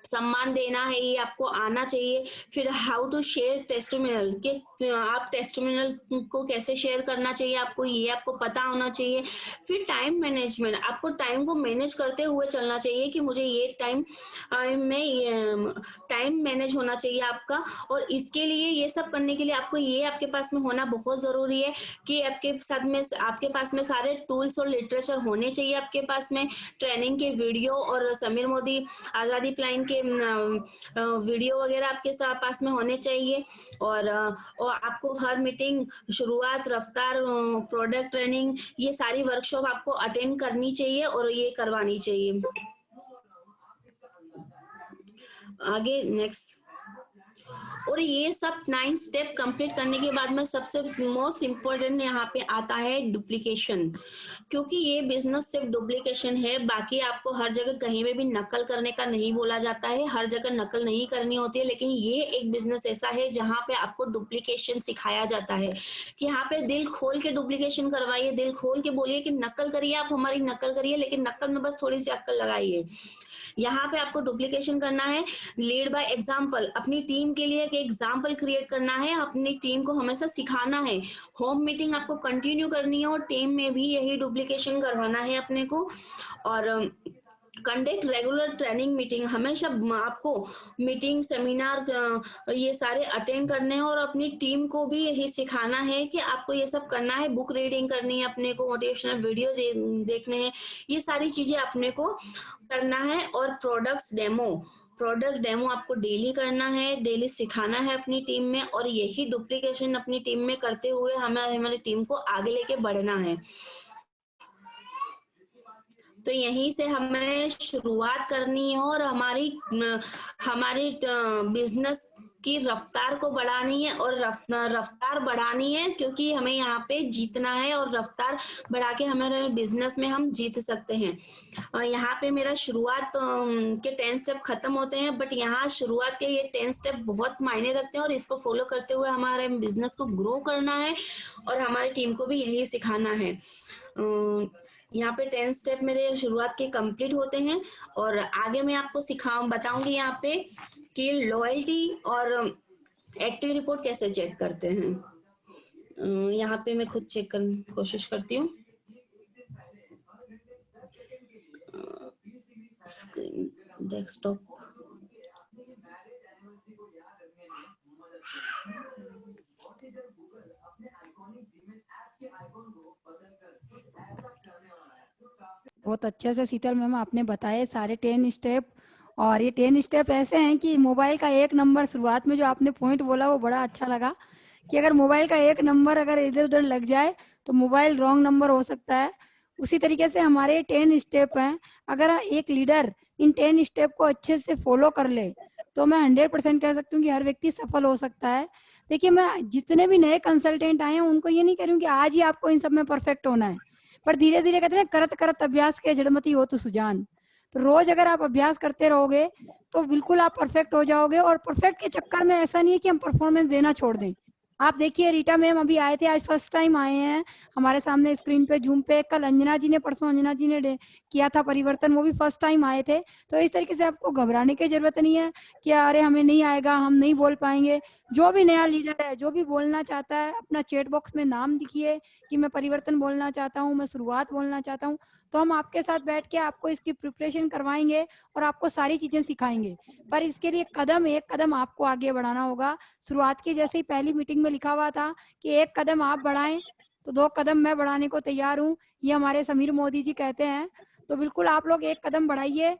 सम्मान देना है ये आपको आना चाहिए। फिर हाउ टू शेयर टेस्टिमोनियल, कि आप टेस्टिमोनियल को कैसे शेयर करना चाहिए आपको, ये आपको पता होना चाहिए। फिर टाइम मैनेजमेंट, आपको टाइम को मैनेज करते हुए चलना चाहिए कि मुझे ये टाइम मैनेज होना चाहिए आपका। और इसके लिए ये सब करने के लिए आपको ये आपके पास में होना बहुत जरूरी है कि आपके पास में सारे टूल्स और लिटरेचर होने चाहिए आपके पास में। ट्रेनिंग के वीडियो और समीर मोदी आजादी प्लान के वीडियो वगैरह आपके पास में होने चाहिए। और आपको हर मीटिंग, शुरुआत, रफ्तार, प्रोडक्ट ट्रेनिंग, ये सारी वर्कशॉप आपको अटेंड करनी चाहिए और ये करवानी चाहिए। आगे नेक्स्ट, और ये सब 9 स्टेप कंप्लीट करने के बाद में सबसे मोस्ट इम्पोर्टेंट यहाँ पे आता है डुप्लीकेशन। क्योंकि ये बिजनेस सिर्फ डुप्लीकेशन है, बाकी आपको हर जगह कहीं में भी नकल करने का नहीं बोला जाता है, हर जगह नकल नहीं करनी होती है। लेकिन ये एक बिजनेस ऐसा है जहाँ पे आपको डुप्लीकेशन सिखाया जाता है कि यहाँ पे दिल खोल के डुप्लीकेशन करवाइए, दिल खोल के बोलिए कि नकल करिए, आप हमारी नकल करिए, लेकिन नकल में बस थोड़ी सी अक्ल लगाइए। यहाँ पे आपको डुप्लीकेशन करना है। लीड बाय एग्जाम्पल, अपनी टीम के लिए एक एग्जाम्पल क्रिएट करना है, अपनी टीम को हमेशा सिखाना है। होम मीटिंग आपको कंटिन्यू करनी है और टीम में भी यही डुप्लीकेशन करवाना है अपने को। और कंडक्ट रेगुलर ट्रेनिंग मीटिंग, हमेशा आपको मीटिंग, सेमिनार ये सारे अटेंड करने हैं और अपनी टीम को भी यही सिखाना है कि आपको ये सब करना है। बुक रीडिंग करनी है अपने को, मोटिवेशनल वीडियो देखने हैं, ये सारी चीजें अपने को करना है। और प्रोडक्ट डेमो आपको डेली करना है, डेली सिखाना है अपनी टीम में। और यही डुप्लीकेशन अपनी टीम में करते हुए हमारी टीम को आगे लेके बढ़ना है। तो यहीं से हमें शुरुआत करनी है और हमारी बिजनेस की रफ्तार को बढ़ानी है। और रफ्तार बढ़ानी है क्योंकि हमें यहाँ पे जीतना है और रफ्तार बढ़ा के हमारे बिजनेस में हम जीत सकते हैं। यहाँ पे मेरा शुरुआत के 10 स्टेप खत्म होते हैं, बट यहाँ शुरुआत के ये 10 स्टेप बहुत मायने रखते हैं और इसको फॉलो करते हुए हमारे बिजनेस को ग्रो करना है और हमारी टीम को भी यही सिखाना है। यहाँ पे 10 स्टेप मेरे शुरुआत के कंप्लीट होते हैं और आगे मैं आपको बताऊंगी यहाँ पे कि लॉयल्टी और एक्टिव रिपोर्ट कैसे चेक करते हैं। यहाँ पे मैं खुद चेक करने की कोशिश करती हूँ। स्क्रीन डेस्कटॉप, बहुत अच्छे से शीतल मैम आपने बताए सारे 10 स्टेप। और ये 10 स्टेप ऐसे हैं कि मोबाइल का एक नंबर, शुरुआत में जो आपने पॉइंट बोला वो बड़ा अच्छा लगा कि अगर मोबाइल का एक नंबर अगर इधर उधर लग जाए तो मोबाइल रॉन्ग नंबर हो सकता है। उसी तरीके से हमारे 10 स्टेप हैं, अगर एक लीडर इन 10 स्टेप को अच्छे से फॉलो कर ले तो मैं 100% कह सकती हूँ कि हर व्यक्ति सफल हो सकता है। देखिए, मैं जितने भी नए कंसल्टेंट आए हैं उनको ये नहीं कह रही हूँ कि आज ही आपको इन सब में परफेक्ट होना है, पर धीरे धीरे कहते हैं करत करत अभ्यास के जड़मती हो तो सुजान। तो रोज अगर आप अभ्यास करते रहोगे तो बिल्कुल आप परफेक्ट हो जाओगे। और परफेक्ट के चक्कर में ऐसा नहीं है कि हम परफॉर्मेंस देना छोड़ दें, आप देखिए रीटा मैम अभी आए थे, आज फर्स्ट टाइम आए हैं हमारे सामने स्क्रीन पे जूम पे। कल अंजना जी ने, परसों अंजना जी ने किया था परिवर्तन, वो भी फर्स्ट टाइम आए थे। तो इस तरीके से आपको घबराने की जरूरत नहीं है कि अरे हमें नहीं आएगा, हम नहीं बोल पाएंगे। जो भी नया लीडर है, जो भी बोलना चाहता है, अपना चैट बॉक्स में नाम लिखिए कि मैं परिवर्तन बोलना चाहता हूँ, मैं शुरुआत बोलना चाहता हूँ। तो हम आपके साथ बैठ के आपको इसकी प्रिपरेशन करवाएंगे और आपको सारी चीजें सिखाएंगे। पर इसके लिए एक कदम आपको आगे बढ़ाना होगा। शुरुआत की जैसे ही पहली मीटिंग में लिखा हुआ था कि एक कदम आप बढ़ाएं तो 2 कदम मैं बढ़ाने को तैयार हूँ, ये हमारे समीर मोदी जी कहते हैं। तो बिल्कुल आप लोग 1 कदम बढ़ाइए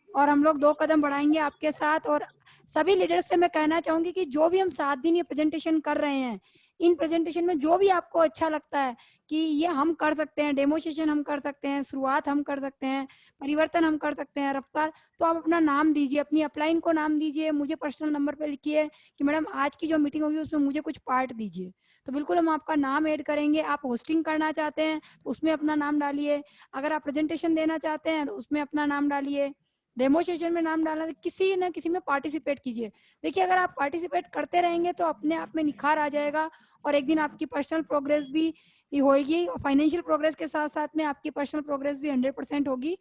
और हम लोग 2 कदम बढ़ाएंगे आपके साथ। और सभी लीडर्स से मैं कहना चाहूंगी कि जो भी हम 7 दिन ये प्रेजेंटेशन कर रहे हैं, इन प्रेजेंटेशन में जो भी आपको अच्छा लगता है कि ये हम कर सकते हैं, डेमोस्ट्रेशन हम कर सकते हैं, शुरुआत हम कर सकते हैं, परिवर्तन हम कर सकते हैं, रफ्तार, तो आप अपना नाम दीजिए, अपनी अपलाइन को नाम दीजिए, मुझे पर्सनल नंबर पे लिखिए कि मैडम आज की जो मीटिंग होगी उसमें मुझे कुछ पार्ट दीजिए। तो बिल्कुल हम आपका नाम ऐड करेंगे। आप होस्टिंग करना चाहते हैं तो उसमें अपना नाम डालिए, अगर आप प्रेजेंटेशन देना चाहते हैं तो उसमें अपना नाम डालिए, डेमोस्ट्रेशन में नाम डालना, किसी न किसी में पार्टिसिपेट कीजिए। देखिए अगर आप पार्टिसिपेट करते रहेंगे तो अपने आप में निखार आ जाएगा और एक दिन आपकी पर्सनल प्रोग्रेस भी होगी, फाइनेंशियल प्रोग्रेस के साथ साथ में आपकी पर्सनल प्रोग्रेस भी 100% होगी।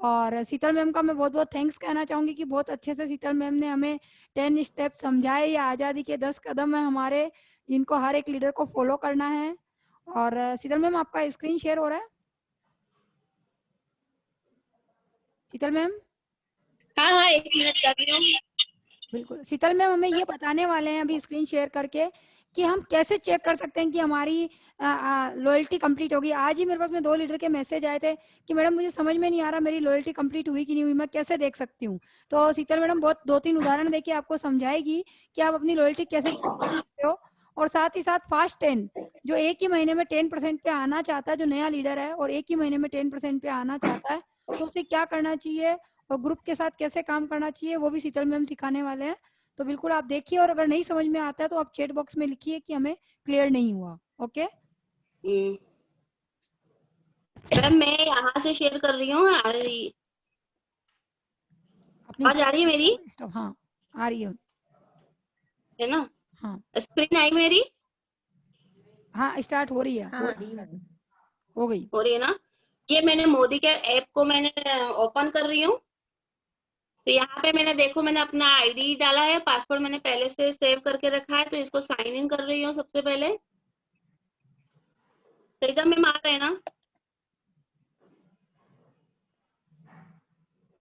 और शीतल मैम का मैं बहुत बहुत थैंक्स कहना चाहूंगी कि बहुत अच्छे से शीतल मैम ने हमें 10 स्टेप समझाए। या आज़ादी के 10 कदम है हमारे, जिनको हर एक लीडर को फॉलो करना है। और शीतल मैम आपका स्क्रीन शेयर हो रहा है? शीतल मैम? हाँ हाँ, 1 मिनट कर रही हूँ। बिल्कुल, शीतल मैम हमें ये बताने वाले हैं अभी स्क्रीन शेयर करके कि हम कैसे चेक कर सकते हैं कि हमारी लॉयल्टी कंप्लीट होगी। आज ही मेरे पास में 2 लीडर के मैसेज आए थे कि मैडम मुझे समझ में नहीं आ रहा मेरी लॉयल्टी कंप्लीट हुई कि नहीं हुई, मैं कैसे देख सकती हूँ। तो शीतल मैडम बहुत 2-3 उदाहरण देके आपको समझाएगी कि आप अपनी लॉयल्टी कैसे चेक कर सकते हो। और साथ ही साथ फास्ट 10, जो एक ही महीने में 10% पे आना चाहता है, जो नया लीडर है और एक ही महीने में 10% पे आना चाहता है, तो उसे क्या करना चाहिए और ग्रुप के साथ कैसे काम करना चाहिए, वो भी शीतल मैम सिखाने वाले हैं। तो बिल्कुल आप देखिए और अगर नहीं समझ में आता है तो आप चैट बॉक्स में लिखिए कि हमें क्लियर नहीं हुआ। ओके मैम मैं यहाँ से शेयर कर रही हूँ। अपनी आवाज आ रही है मेरी? स्टॉप, हाँ आ रही है ना? हाँ स्क्रीन आई मेरी? हाँ स्टार्ट हो रही है, हाँ हो गई। हो रही है ना? ये मैंने मोदी के ऐप को मैंने ओपन कर रही हूँ। तो यहाँ पे मैंने देखो, मैंने अपना आईडी डाला है, पासवर्ड मैंने पहले से सेव करके रखा है, तो इसको साइन इन कर रही हूँ सबसे पहले। सरिता मैम आ रहे हैं ना?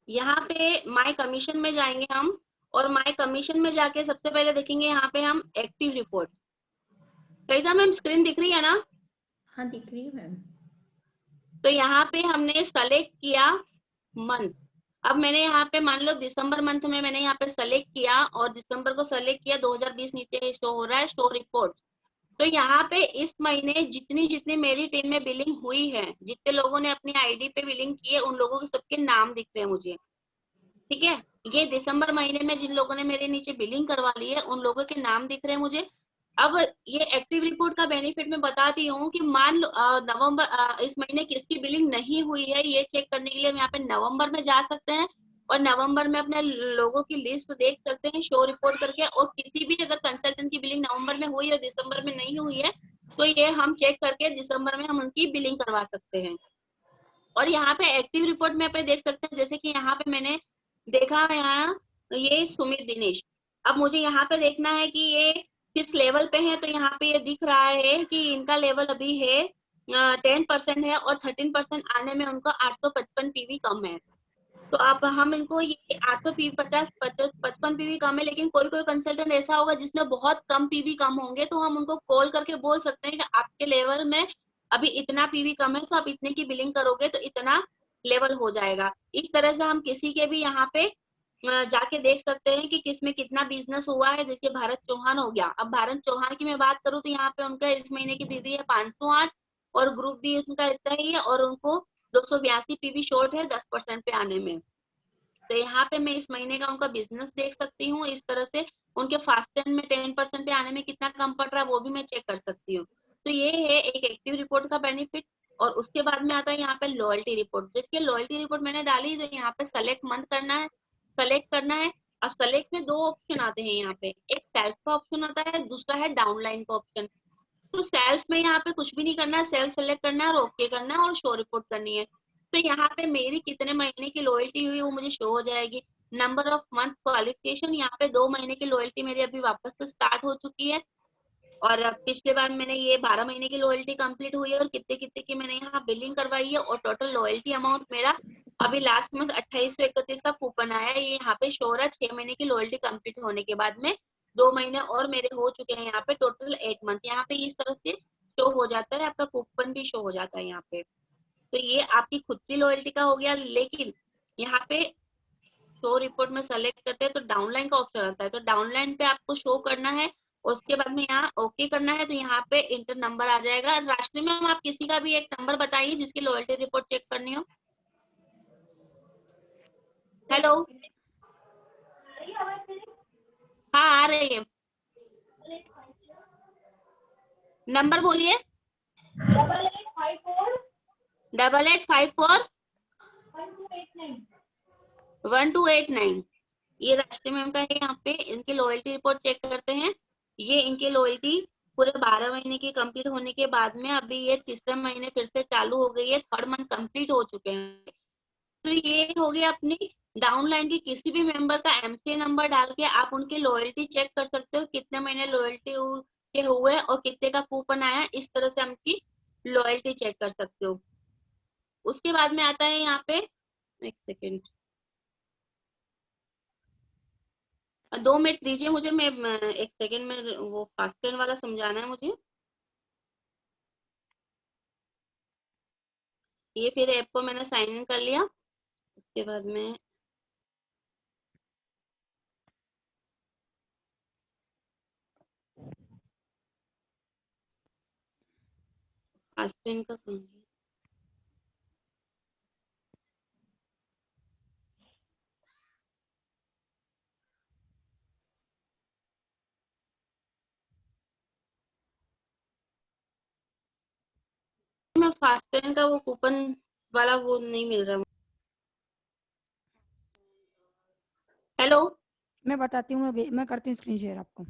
यहाँ पे माय कमीशन में जाएंगे हम, और माय कमीशन में जाके सबसे पहले देखेंगे यहाँ पे हम एक्टिव रिपोर्ट। सरिता मैम स्क्रीन दिख रही है ना? हाँ दिख रही है मैम। तो यहाँ पे हमने सेलेक्ट किया मंथ। अब मैंने यहाँ पे मान लो दिसंबर मंथ में मैंने यहाँ पे सेलेक्ट किया और दिसंबर को सेलेक्ट किया, 2020 नीचे शो हो रहा है, शो रिपोर्ट। तो यहाँ पे इस महीने जितनी जितनी मेरी टीम में बिलिंग हुई है, जितने लोगों ने अपनी आईडी पे बिलिंग की है, उन लोगों के सबके नाम दिख रहे हैं मुझे। ठीक है, ये दिसंबर महीने में जिन लोगों ने मेरे नीचे बिलिंग करवा ली है उन लोगों के नाम दिख रहे हैं मुझे। अब ये एक्टिव रिपोर्ट का बेनिफिट मैं बताती हूँ कि मान लो नवंबर इस महीने किसकी बिलिंग नहीं हुई है, ये चेक करने के लिए हम यहाँ पे नवंबर में जा सकते हैं और नवंबर में अपने लोगों की लिस्ट देख सकते हैं शो रिपोर्ट करके। और किसी भी अगर कंसल्टेंट की बिलिंग नवंबर में हुई और दिसंबर में नहीं हुई है तो ये हम चेक करके दिसंबर में हम उनकी बिलिंग करवा सकते हैं। और यहाँ पे एक्टिव रिपोर्ट में पे देख सकते हैं, जैसे कि यहाँ पे मैंने देखा यहाँ ये सुमित दिनेश। अब मुझे यहाँ पे देखना है कि ये किस लेवल पे है, तो यहाँ पे ये दिख रहा है कि इनका लेवल अभी है 10% है और 13% आने में उनका 855 पीवी कम है। तो अब हम इनको ये 855 पीवी कम है, लेकिन कोई कोई कंसल्टेंट ऐसा होगा जिसमें बहुत कम पीवी कम होंगे, तो हम उनको कॉल करके बोल सकते हैं कि आपके लेवल में अभी इतना पीवी कम है, तो आप इतने की बिलिंग करोगे तो इतना लेवल हो जाएगा। इस तरह से हम किसी के भी यहाँ पे जाके देख सकते हैं कि किसमें कितना बिजनेस हुआ है। जैसे भारत चौहान हो गया, अब भारत चौहान की मैं बात करूँ तो यहाँ पे उनका इस महीने की पीवी है 508 और ग्रुप भी उनका इतना ही है और उनको 282 पीवी शॉर्ट है 10% पे आने में। तो यहाँ पे मैं इस महीने का उनका बिजनेस देख सकती हूँ। इस तरह से उनके फास्ट एंड में 10% पे आने में कितना कम पड़ रहा है वो भी मैं चेक कर सकती हूँ। तो ये है एक एक्टिव रिपोर्ट का बेनिफिट। और उसके बाद में आता है यहाँ पे लॉयल्टी रिपोर्ट। जिसके लॉयल्टी रिपोर्ट मैंने डाली तो यहाँ पे सेलेक्ट मंथ करना है, सेलेक्ट करना है अब सेलेक्ट में 2 ऑप्शन आते हैं यहाँ पे, एक सेल्फ का ऑप्शन आता है, दूसरा है डाउनलाइन का ऑप्शन। तो सेल्फ में यहाँ पे कुछ भी नहीं करना है, सेल्फ सेलेक्ट करना है और ओके करना है और शो रिपोर्ट करनी है। तो यहाँ पे मेरी कितने महीने की लॉयल्टी हुई वो मुझे शो हो जाएगी। नंबर ऑफ मंथ क्वालिफिकेशन, यहाँ पे 2 महीने की लॉयल्टी मेरी अभी वापस से स्टार्ट हो चुकी है, और पिछले बार मैंने ये 12 महीने की लॉयल्टी कंप्लीट हुई है, और कितने कितने की मैंने यहाँ बिलिंग करवाई है, और टोटल लॉयल्टी अमाउंट मेरा अभी लास्ट मंथ 2831 का कूपन आया है, ये यहाँ पे शो रहा है 6 महीने की लॉयल्टी कंप्लीट होने के बाद में 2 महीने और मेरे हो चुके हैं, यहाँ पे टोटल 8 मंथ यहाँ पे इस तरह से शो हो जाता है, आपका कूपन भी शो हो जाता है यहाँ पे। तो ये आपकी खुद की लॉयल्टी का हो गया। लेकिन यहाँ पे शो रिपोर्ट में सेलेक्ट करते हैं तो डाउनलाइन का ऑप्शन आता है, तो डाउनलाइन पे आपको शो करना है, उसके बाद में यहाँ ओके करना है, तो यहाँ पे इंटर नंबर आ जाएगा। राष्ट्रीय में आप किसी का भी एक नंबर बताइए जिसकी लॉयल्टी रिपोर्ट चेक करनी हो। हेलो, हाँ आ रही है, नंबर बोलिए। 8854 1289, ये राष्ट्रीय मैम का है। यहाँ पे इनकी लॉयल्टी रिपोर्ट चेक करते हैं, ये इनकी लॉयल्टी पूरे 12 महीने की कंप्लीट होने के बाद में अभी ये तीसरे महीने फिर से चालू हो गई है, 3rd मंथ कंप्लीट हो चुके हैं। तो ये हो गया अपनी डाउनलाइन की। किसी भी मेंबर का एमसीए नंबर डाल के आप उनकी लॉयल्टी चेक कर सकते हो, कितने महीने लॉयल्टी के हुए और कितने का कूपन आया, इस तरह से उनकी लॉयल्टी चेक कर सकते हो। उसके बाद में आता है यहाँ पे, एक सेकेंड 2 मिनट दीजिए मुझे, मैं एक सेकेंड में वो फास्टन वाला समझाना है मुझे। ये फिर ऐप को मैंने साइन इन कर लिया, उसके बाद में फास्टन का करूंगी। मैं फास्टन का वो कूपन वाला वो नहीं मिल रहा। हेलो, मैं बताती हूँ, मैं करती हूँ स्क्रीन शेयर आपको।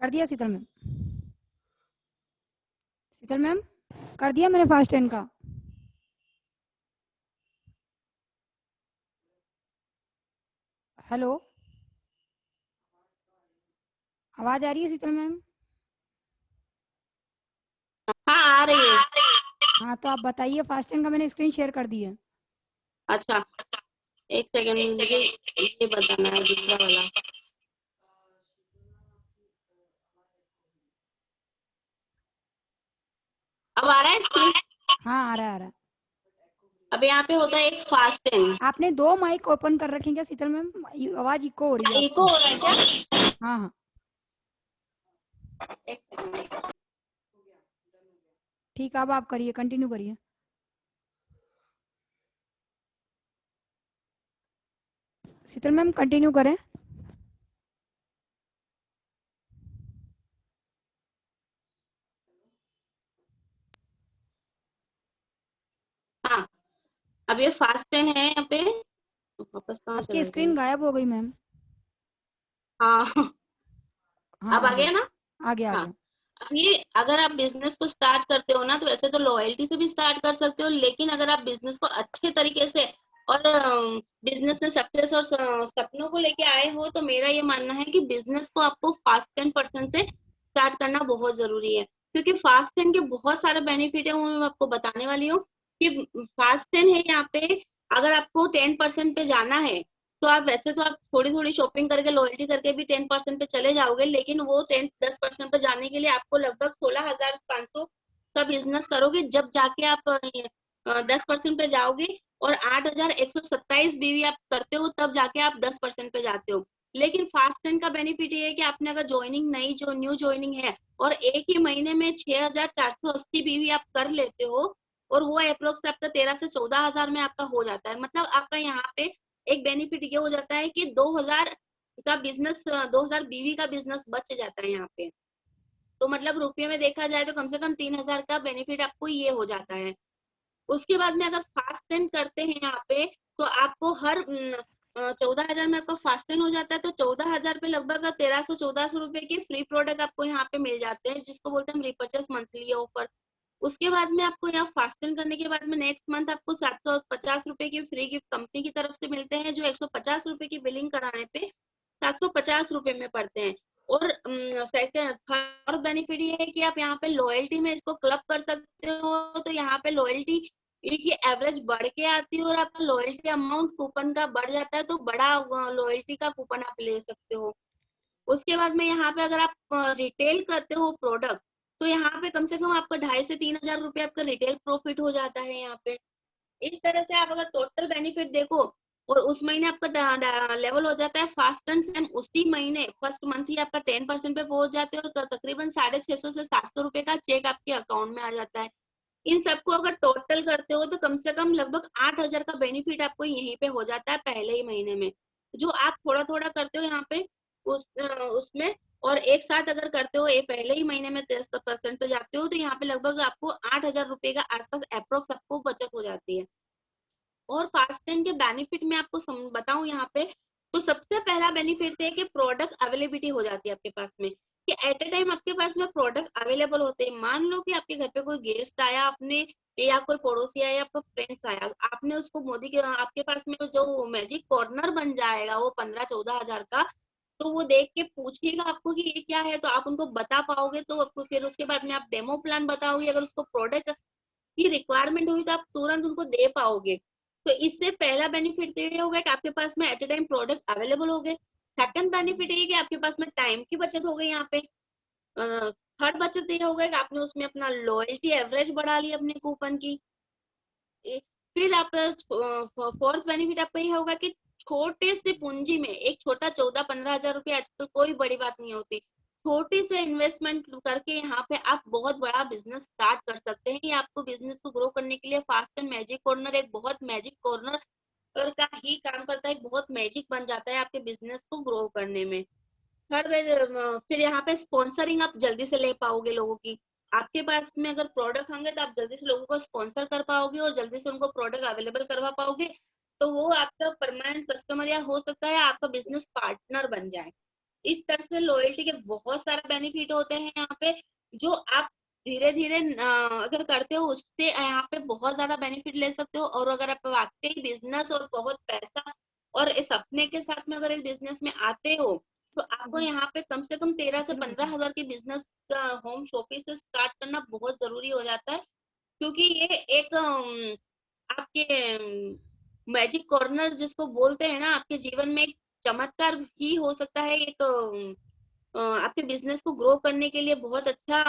कर दिया शीतल मैम? शीतल मैम कर दिया मैंने फास्ट 10 का। हेलो, आवाज आ रही है शीतल मैम? हाँ आ रही है। हाँ तो आप बताइए, फास्ट 10 का मैंने स्क्रीन शेयर कर दी है। अच्छा एक सेकेंड, मुझे ये बताना है दूसरा वाला। अब आ रहा है स्क्रीन? हाँ आ रहा है, आ रहा है। अब यहाँ पे होता है एक फास्टन। आपने 2 माइक ओपन कर रखे हैं क्या शीतल मैम? आवाज इको हो रही है। इको हो रहा है क्या? हाँ हाँ एक सेकंड। ठीक है, अब आप करिए, कंटिन्यू करिए। शीतल मैम कंटिन्यू करें। हाँ अब ये फास्टन है यहाँ पे, वापस कहाँ आपकी चला स्क्रीन गया? गायब हो गई मैम। हाँ हाँ अब आ गया ना? आ गया आ हाँ गया। अब ये अगर आप बिजनेस को स्टार्ट करते हो ना, तो वैसे तो लॉयल्टी से भी स्टार्ट कर सकते हो, लेकिन अगर आप बिजनेस को अच्छे तरीके से और बिजनेस में सक्सेस और सपनों को लेके आए हो, तो मेरा ये मानना है कि बिजनेस को आपको फास्ट 10% से स्टार्ट करना बहुत जरूरी है, क्योंकि फास्ट 10 के बहुत सारे बेनिफिट है, वो मैं आपको बताने वाली हूँ। कि फास्ट 10 है यहाँ पे, अगर आपको 10% पे जाना है, तो आप वैसे तो आप थोड़ी थोड़ी शॉपिंग करके लॉयल्टी करके भी 10% पे चले जाओगे, लेकिन वो 10% पे जाने के लिए आपको लगभग 16,500 का बिजनेस करोगे, जब जाके आप 10% पे जाओगे, और 8,127 बीवी आप करते हो, तब जाके आप 10% पे जाते हो। लेकिन फास्ट 10 का बेनिफिट ये है कि आपने अगर ज्वाइनिंग नई जो न्यू ज्वाइनिंग है और एक ही महीने में 6,480 बीवी आप कर लेते हो, और वो अप्रोक्स आपका 13 से 14,000 में आपका हो जाता है। मतलब आपका यहाँ पे एक बेनिफिट ये हो जाता है कि 2,000 का बिजनेस, 2,000 बीवी का बिजनेस बच जाता है यहाँ पे। तो मतलब रुपये में देखा जाए तो कम से कम 3000 का बेनिफिट आपको ये हो जाता है। उसके बाद में अगर फास्ट सेंड करते हैं यहाँ पे, तो आपको हर 14,000 में आपका फास्ट सेंड हो जाता है, तो 14,000 पे लगभग 1300-1400 रुपए के फ्री प्रोडक्ट आपको यहाँ पे मिल जाते हैं, जिसको बोलते हैं हम रिपर्चेस मंथली ऑफर। उसके बाद में आपको यहाँ फास्ट सेंड करने के बाद में नेक्स्ट मंथ आपको 750 रुपए की फ्री गिफ्ट कंपनी की तरफ से मिलते हैं, जो 150 रुपए की बिलिंग कराने पे 750 रुपए में पड़ते हैं। और सेकंड थर्ड बेनिफिट ये है कि आप यहाँ पे लॉयल्टी में इसको क्लब कर सकते हो, तो यहाँ पे लॉयल्टी की एवरेज बढ़ के आती है और आपका लॉयल्टी अमाउंट कूपन का बढ़ जाता है, तो बड़ा लॉयल्टी का कूपन आप ले सकते हो। उसके बाद में यहाँ पे अगर आप रिटेल करते हो प्रोडक्ट, तो यहाँ पे कम से कम आपका 2,500 से 3,000 रुपए आपका रिटेल प्रॉफिट हो जाता है यहाँ पे। इस तरह से आप अगर टोटल बेनिफिट देखो, और उस महीने आपका लेवल हो जाता है फास्ट एंड सेम, उसी महीने फर्स्ट मंथ ही आपका 10% पे पहुंच जाते हैं और तकरीबन 650 से 700 रुपए का चेक आपके अकाउंट में आ जाता है। इन सबको अगर टोटल करते हो तो कम से कम लगभग 8,000 का बेनिफिट आपको यहीं पे हो जाता है पहले ही महीने में, जो आप थोड़ा थोड़ा करते हो यहाँ पे उसमें, और एक साथ अगर करते हो ये पहले ही महीने में 10% पे जाते हो, तो यहाँ पे लगभग आपको 8,000 रुपए का आसपास अप्रोक्स आपको बचत हो जाती है। और फास्टन के बेनिफिट में आपको बताऊं यहाँ पे, तो सबसे पहला बेनिफिट है कि प्रोडक्ट अवेलेबिलिटी हो जाती है आपके पास में, कि एट ए टाइम आपके पास में प्रोडक्ट अवेलेबल होते हैं। मान लो कि आपके घर पे कोई गेस्ट आया, आपने या कोई पड़ोसी आया, आपका फ्रेंड्स आया, आपने उसको मोदी के आपके पास में जो मैजिक कॉर्नर बन जाएगा वो 15-14 हजार का, तो वो देख के पूछेगा आपको कि ये क्या है, तो आप उनको बता पाओगे, तो आपको फिर उसके बाद में आप डेमो प्लान बताओगे, अगर उसको प्रोडक्ट की रिक्वायरमेंट हुई तो आप तुरंत उनको दे पाओगे। तो इससे पहला बेनिफिट तो ये होगा कि आपके पास में at a time product available हो गए। सेकंड बेनिफिट ये कि आपके पास में टाइम की बचत हो गई यहाँ पे। थर्ड बचत ये हो गया कि आपने उसमें अपना लॉयल्टी एवरेज बढ़ा ली अपने कूपन की। फिर आप फोर्थ बेनिफिट आपका ये होगा कि छोटे से पूंजी में एक छोटा 14-15 हजार रुपये आजकल कोई बड़ी बात नहीं होती, छोटी से इन्वेस्टमेंट करके यहाँ पे आप बहुत बड़ा बिजनेस स्टार्ट कर सकते हैं। ये आपको बिजनेस को ग्रो करने के लिए फास्ट एंड मैजिक कॉर्नर एक बहुत मैजिक कॉर्नर का ही काम करता है, बहुत मैजिक बन जाता है आपके बिजनेस को ग्रो करने में। थर्ड फिर यहाँ पे स्पॉन्सरिंग आप जल्दी से ले पाओगे लोगों की, आपके पास में अगर प्रोडक्ट होंगे तो आप जल्दी से लोगों को स्पॉन्सर कर पाओगे और जल्दी से उनको प्रोडक्ट अवेलेबल करवा पाओगे, तो वो आपका परमानेंट कस्टमर या हो सकता है आपका बिजनेस पार्टनर बन जाए। इस तरह से लॉयल्टी के बहुत सारे बेनिफिट होते हैं यहाँ पे, जो आप धीरे धीरे अगर करते हो उससे यहाँ पे बहुत ज्यादा बेनिफिट ले सकते हो। और अगर आप वाकई बिजनेस और बहुत पैसा और इस सपने के साथ में अगर इस बिजनेस में आते हो, तो आपको यहाँ पे कम से कम 13 से 15 हजार की बिजनेस होम शॉपिंग से स्टार्ट करना बहुत जरूरी हो जाता है, क्योंकि ये एक आपके मैजिक कॉर्नर जिसको बोलते हैं ना, आपके जीवन में एक चमत्कार ही हो सकता है। एक आपके बिजनेस को ग्रो करने के लिए बहुत अच्छा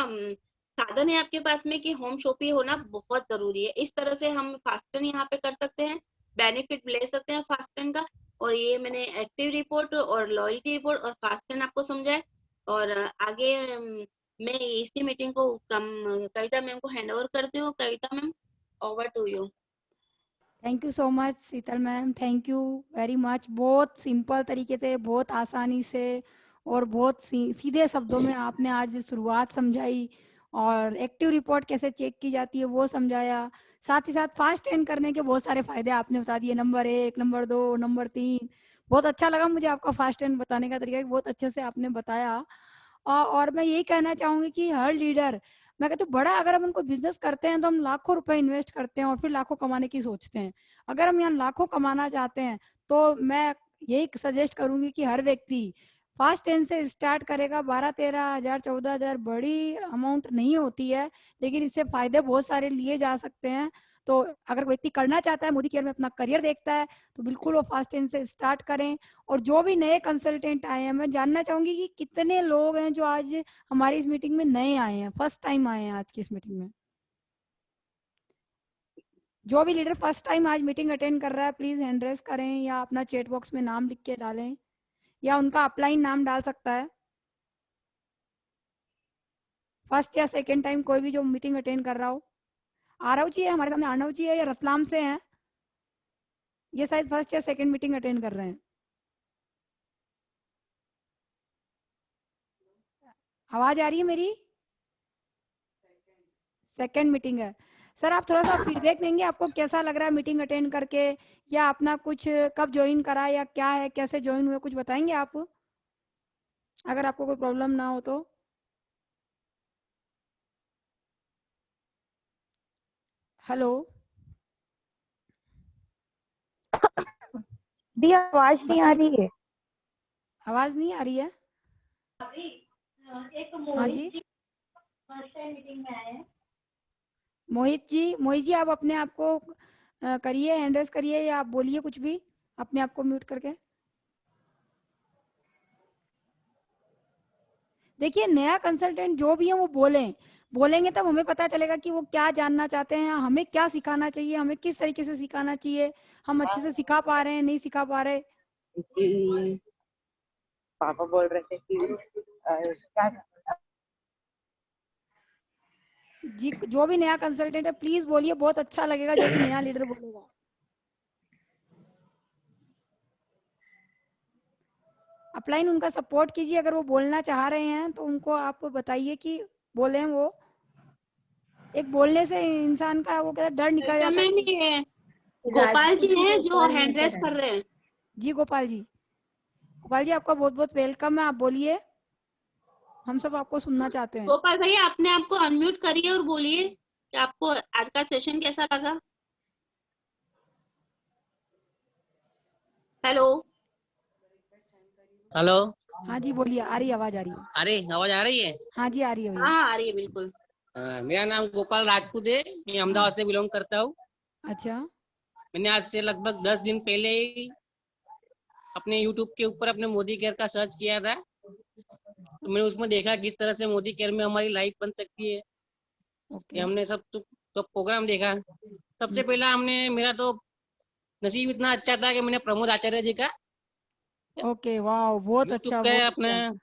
साधन है आपके पास में, कि होम शॉपिंग होना बहुत जरूरी है। इस तरह से हम फास्टन यहाँ पे कर सकते हैं, बेनिफिट ले सकते हैं फास्टन का। और ये मैंने एक्टिव रिपोर्ट और लॉयल्टी रिपोर्ट और फास्टन आपको समझाया। और आगे मैं इसी मीटिंग को कविता मैम को हैंड ओवर करती हूँ। Kavita ma'am, over to you. Thank you so much Sheetal ma'am, thank you very much. बहुत सिंपल तरीके से, बहुत आसानी से और बहुत सीधे शब्दों में आपने आज शुरुआत समझाई, और एक्टिव रिपोर्ट कैसे चेक की जाती है वो समझाया। साथ ही साथ फास्ट एंड करने के बहुत सारे फायदे आपने बता दिए, नंबर 1, नंबर 2, नंबर 3। बहुत अच्छा लगा मुझे आपका फास्ट एंड बताने का तरीका, बहुत अच्छे से आपने बताया। और मैं यही कहना चाहूंगी कि हर लीडर, मैं कहती हूँ बड़ा, अगर हम उनको बिजनेस करते हैं तो हम लाखों रुपए इन्वेस्ट करते हैं और फिर लाखों कमाने की सोचते हैं। अगर हम यहाँ लाखों कमाना चाहते हैं तो मैं यही सजेस्ट करूंगी कि हर व्यक्ति फास्ट एंड से स्टार्ट करेगा। 12-13 हजार, 14 हजार बड़ी अमाउंट नहीं होती है, लेकिन इससे फायदे बहुत सारे लिए जा सकते हैं। तो अगर व्यक्ति करना चाहता है, मोदी केयर में अपना करियर देखता है, तो बिल्कुल वो फास्ट एंड से स्टार्ट करें। और जो भी नए कंसल्टेंट आए हैं, मैं जानना चाहूंगी कि कितने लोग हैं जो आज हमारी इस मीटिंग में नए आए हैं, फर्स्ट टाइम आए हैं आज की इस मीटिंग में। जो भी लीडर फर्स्ट टाइम आज मीटिंग अटेंड कर रहा है, प्लीज हैंड रेस करें या अपना चैट बॉक्स में नाम लिख के डालें, या उनका अपलाइन नाम डाल सकता है। फर्स्ट या सेकेंड टाइम कोई भी जो मीटिंग अटेंड कर रहा हो। आरव जी है हमारे सामने, अर्णव जी है, या रतलाम से हैं, ये शायद फर्स्ट या सेकेंड मीटिंग अटेंड कर रहे हैं। आवाज आ रही है मेरी? सेकंड मीटिंग है। सर आप थोड़ा सा फीडबैक देंगे, आपको कैसा लग रहा है मीटिंग अटेंड करके, या अपना कुछ कब ज्वाइन करा या क्या है, कैसे ज्वाइन हुए, कुछ बताएंगे आप, अगर आपको कोई प्रॉब्लम ना हो तो। हेलो दी, आवाज नहीं आ रही है। आवाज नहीं आ रही है। हाँ जी मोहित जी आप अपने आप को करिए, हैंड रेज करिए या आप बोलिए कुछ भी अपने आप को म्यूट करके। देखिए नया कंसल्टेंट जो भी है वो बोलेंगे तब हमें पता चलेगा कि वो क्या जानना चाहते हैं, हमें क्या सिखाना चाहिए, हमें किस तरीके से सिखाना चाहिए, हम अच्छे से सिखा पा रहे हैं नहीं सिखा पा रहे। पापा बोल रहे थे कि क्या जी जो भी नया कंसल्टेंट है प्लीज बोलिए, बहुत अच्छा लगेगा जो भी नया लीडर बोलेगा। अपलाइन उनका सपोर्ट कीजिए, अगर वो बोलना चाह रहे हैं तो उनको आप बताइए कि बोलें। वो एक बोलने से इंसान का वो कहता डर निकल जाता है। मैम ये गोपाल जी हैं जो हैंड रेस कर रहे हैं। जी गोपाल जी आपका बहुत बहुत वेलकम है, आप बोलिए, हम सब आपको सुनना चाहते हैं। गोपाल भैया अपने आप को अनम्यूट करिए और बोलिए कि आपको आज का सेशन कैसा लगा। Hello hello. हाँ जी बोलिए, आ रही है, आवाज आ रही है। अरे आवाज आ रही है? हाँ जी आ रही है भैया। हाँ आ रही है बिल्कुल। मेरा नाम गोपाल राजपूत है, मैं अहमदाबाद से बिलोंग करता हूँ। अच्छा मैंने आज से लगभग 10 दिन पहले ही अपने YouTube के ऊपर अपने मोदी केयर का सर्च किया था, तो मैंने उसमें देखा किस तरह से मोदी केयर में हमारी लाइफ बन सकती है। ओके ये हमने सब प्रोग्राम देखा। सबसे पहला मेरा तो नसीब इतना अच्छा था कि मैंने प्रमोद आचार्य जी का ओके वाह बहुत यूट्यूब अच्छा, का बहुत अपना अच्छा।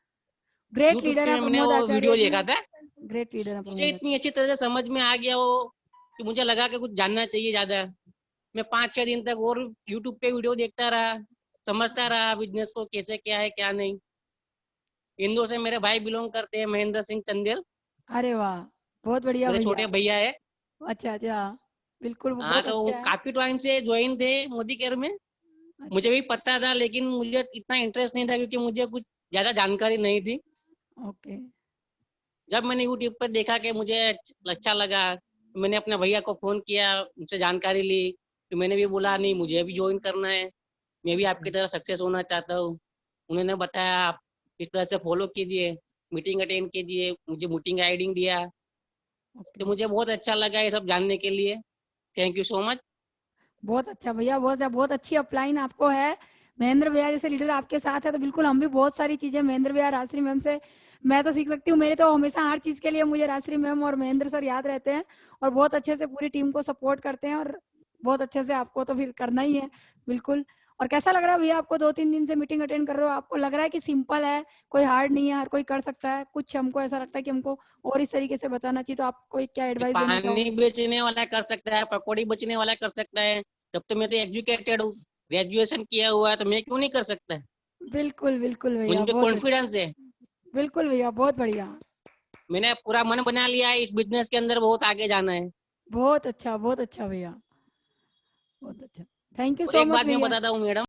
ग्रेट यूट्यूब लीडर है पे मैंने प्रमोद वो आचार्य वीडियो जी, देखा था। ग्रेट लीडर है मुझे प्रमोद इतनी अच्छी तरह से समझ में आ गया वो कि मुझे लगा कि कुछ जानना चाहिए ज्यादा। मैं 5-6 दिन तक और यूट्यूब पे वीडियो देखता रहा, समझता रहा बिजनेस को कैसे क्या है क्या नहीं। इंदौर से मेरे भाई बिलोंग करते हैं, महेंद्र सिंह चंदेल, आचार्य। अरे वाह बहुत बढ़िया मेरे भैया। छोटे भैया है। अच्छा अच्छा बिल्कुल, वो हाँ बहुत तो वो अच्छा है। काफी टाइम से ज्वाइन थे मोदी केयर में। अच्छा मुझे भी पता था लेकिन मुझे इतना इंटरेस्ट नहीं था क्योंकि मुझे कुछ ज्यादा जानकारी नहीं थी। ओके जब मैंने यूट्यूब पर देखा कि मुझे अच्छा लगा, मैंने अपने भैया को फोन किया, उनसे जानकारी ली। तो मैंने भी बोला नहीं मुझे भी ज्वाइन करना है, मैं भी आपकी तरह सक्सेस होना चाहता हूँ। उन्होंने बताया आप इस तरह से फॉलो कीजिए, मीटिंग अटेंड कीजिए, मुझे मीटिंग आईडी दिया। ओके तो मुझे बहुत अच्छा लगा ये सब जानने के लिए। Thank you so much. बहुत अच्छा भैया, बहुत अच्छी अपलाइन आपको है। महेंद्र भैया जैसे लीडर आपके साथ है तो बिल्कुल हम भी बहुत सारी चीजें महेंद्र भैया राजश्री मैम से मैं तो सीख सकती हूँ। मेरे तो हमेशा हर चीज के लिए मुझे राजश्री मैम और महेंद्र सर याद रहते हैं, और बहुत अच्छे से पूरी टीम को सपोर्ट करते हैं, और बहुत अच्छे से आपको तो फिर करना ही है बिल्कुल। और कैसा लग रहा है भैया आपको, 2-3 दिन से मीटिंग अटेंड कर रहे हो, आपको लग रहा है कि सिंपल है, कोई हार्ड नहीं है, हर कोई कर सकता है? कुछ हमको ऐसा लगता है कि हमको और इस तरीके से बताना चाहिए, तो आप कोई क्या एडवाइस देना पानी चाहोगे? बेचने वाला कर सकता है, पकौड़ी बेचने वाला कर सकता है। जब तो मैं तो एजुकेटेड हूँ, ग्रेजुएशन किया हुआ है, तो मैं क्यों नहीं कर सकता? बिल्कुल बिल्कुल भैया मुझे बहुत अच्छा। कॉन्फिडेंस है। बिल्कुल भैया बहुत बढ़िया, मैंने पूरा मन बना लिया है, इस बिजनेस के अंदर बहुत आगे जाना है। बहुत अच्छा भैया, बहुत अच्छा। थैंक यू और सो एक मच बात मैं भैया। बताता हूँ मैडम,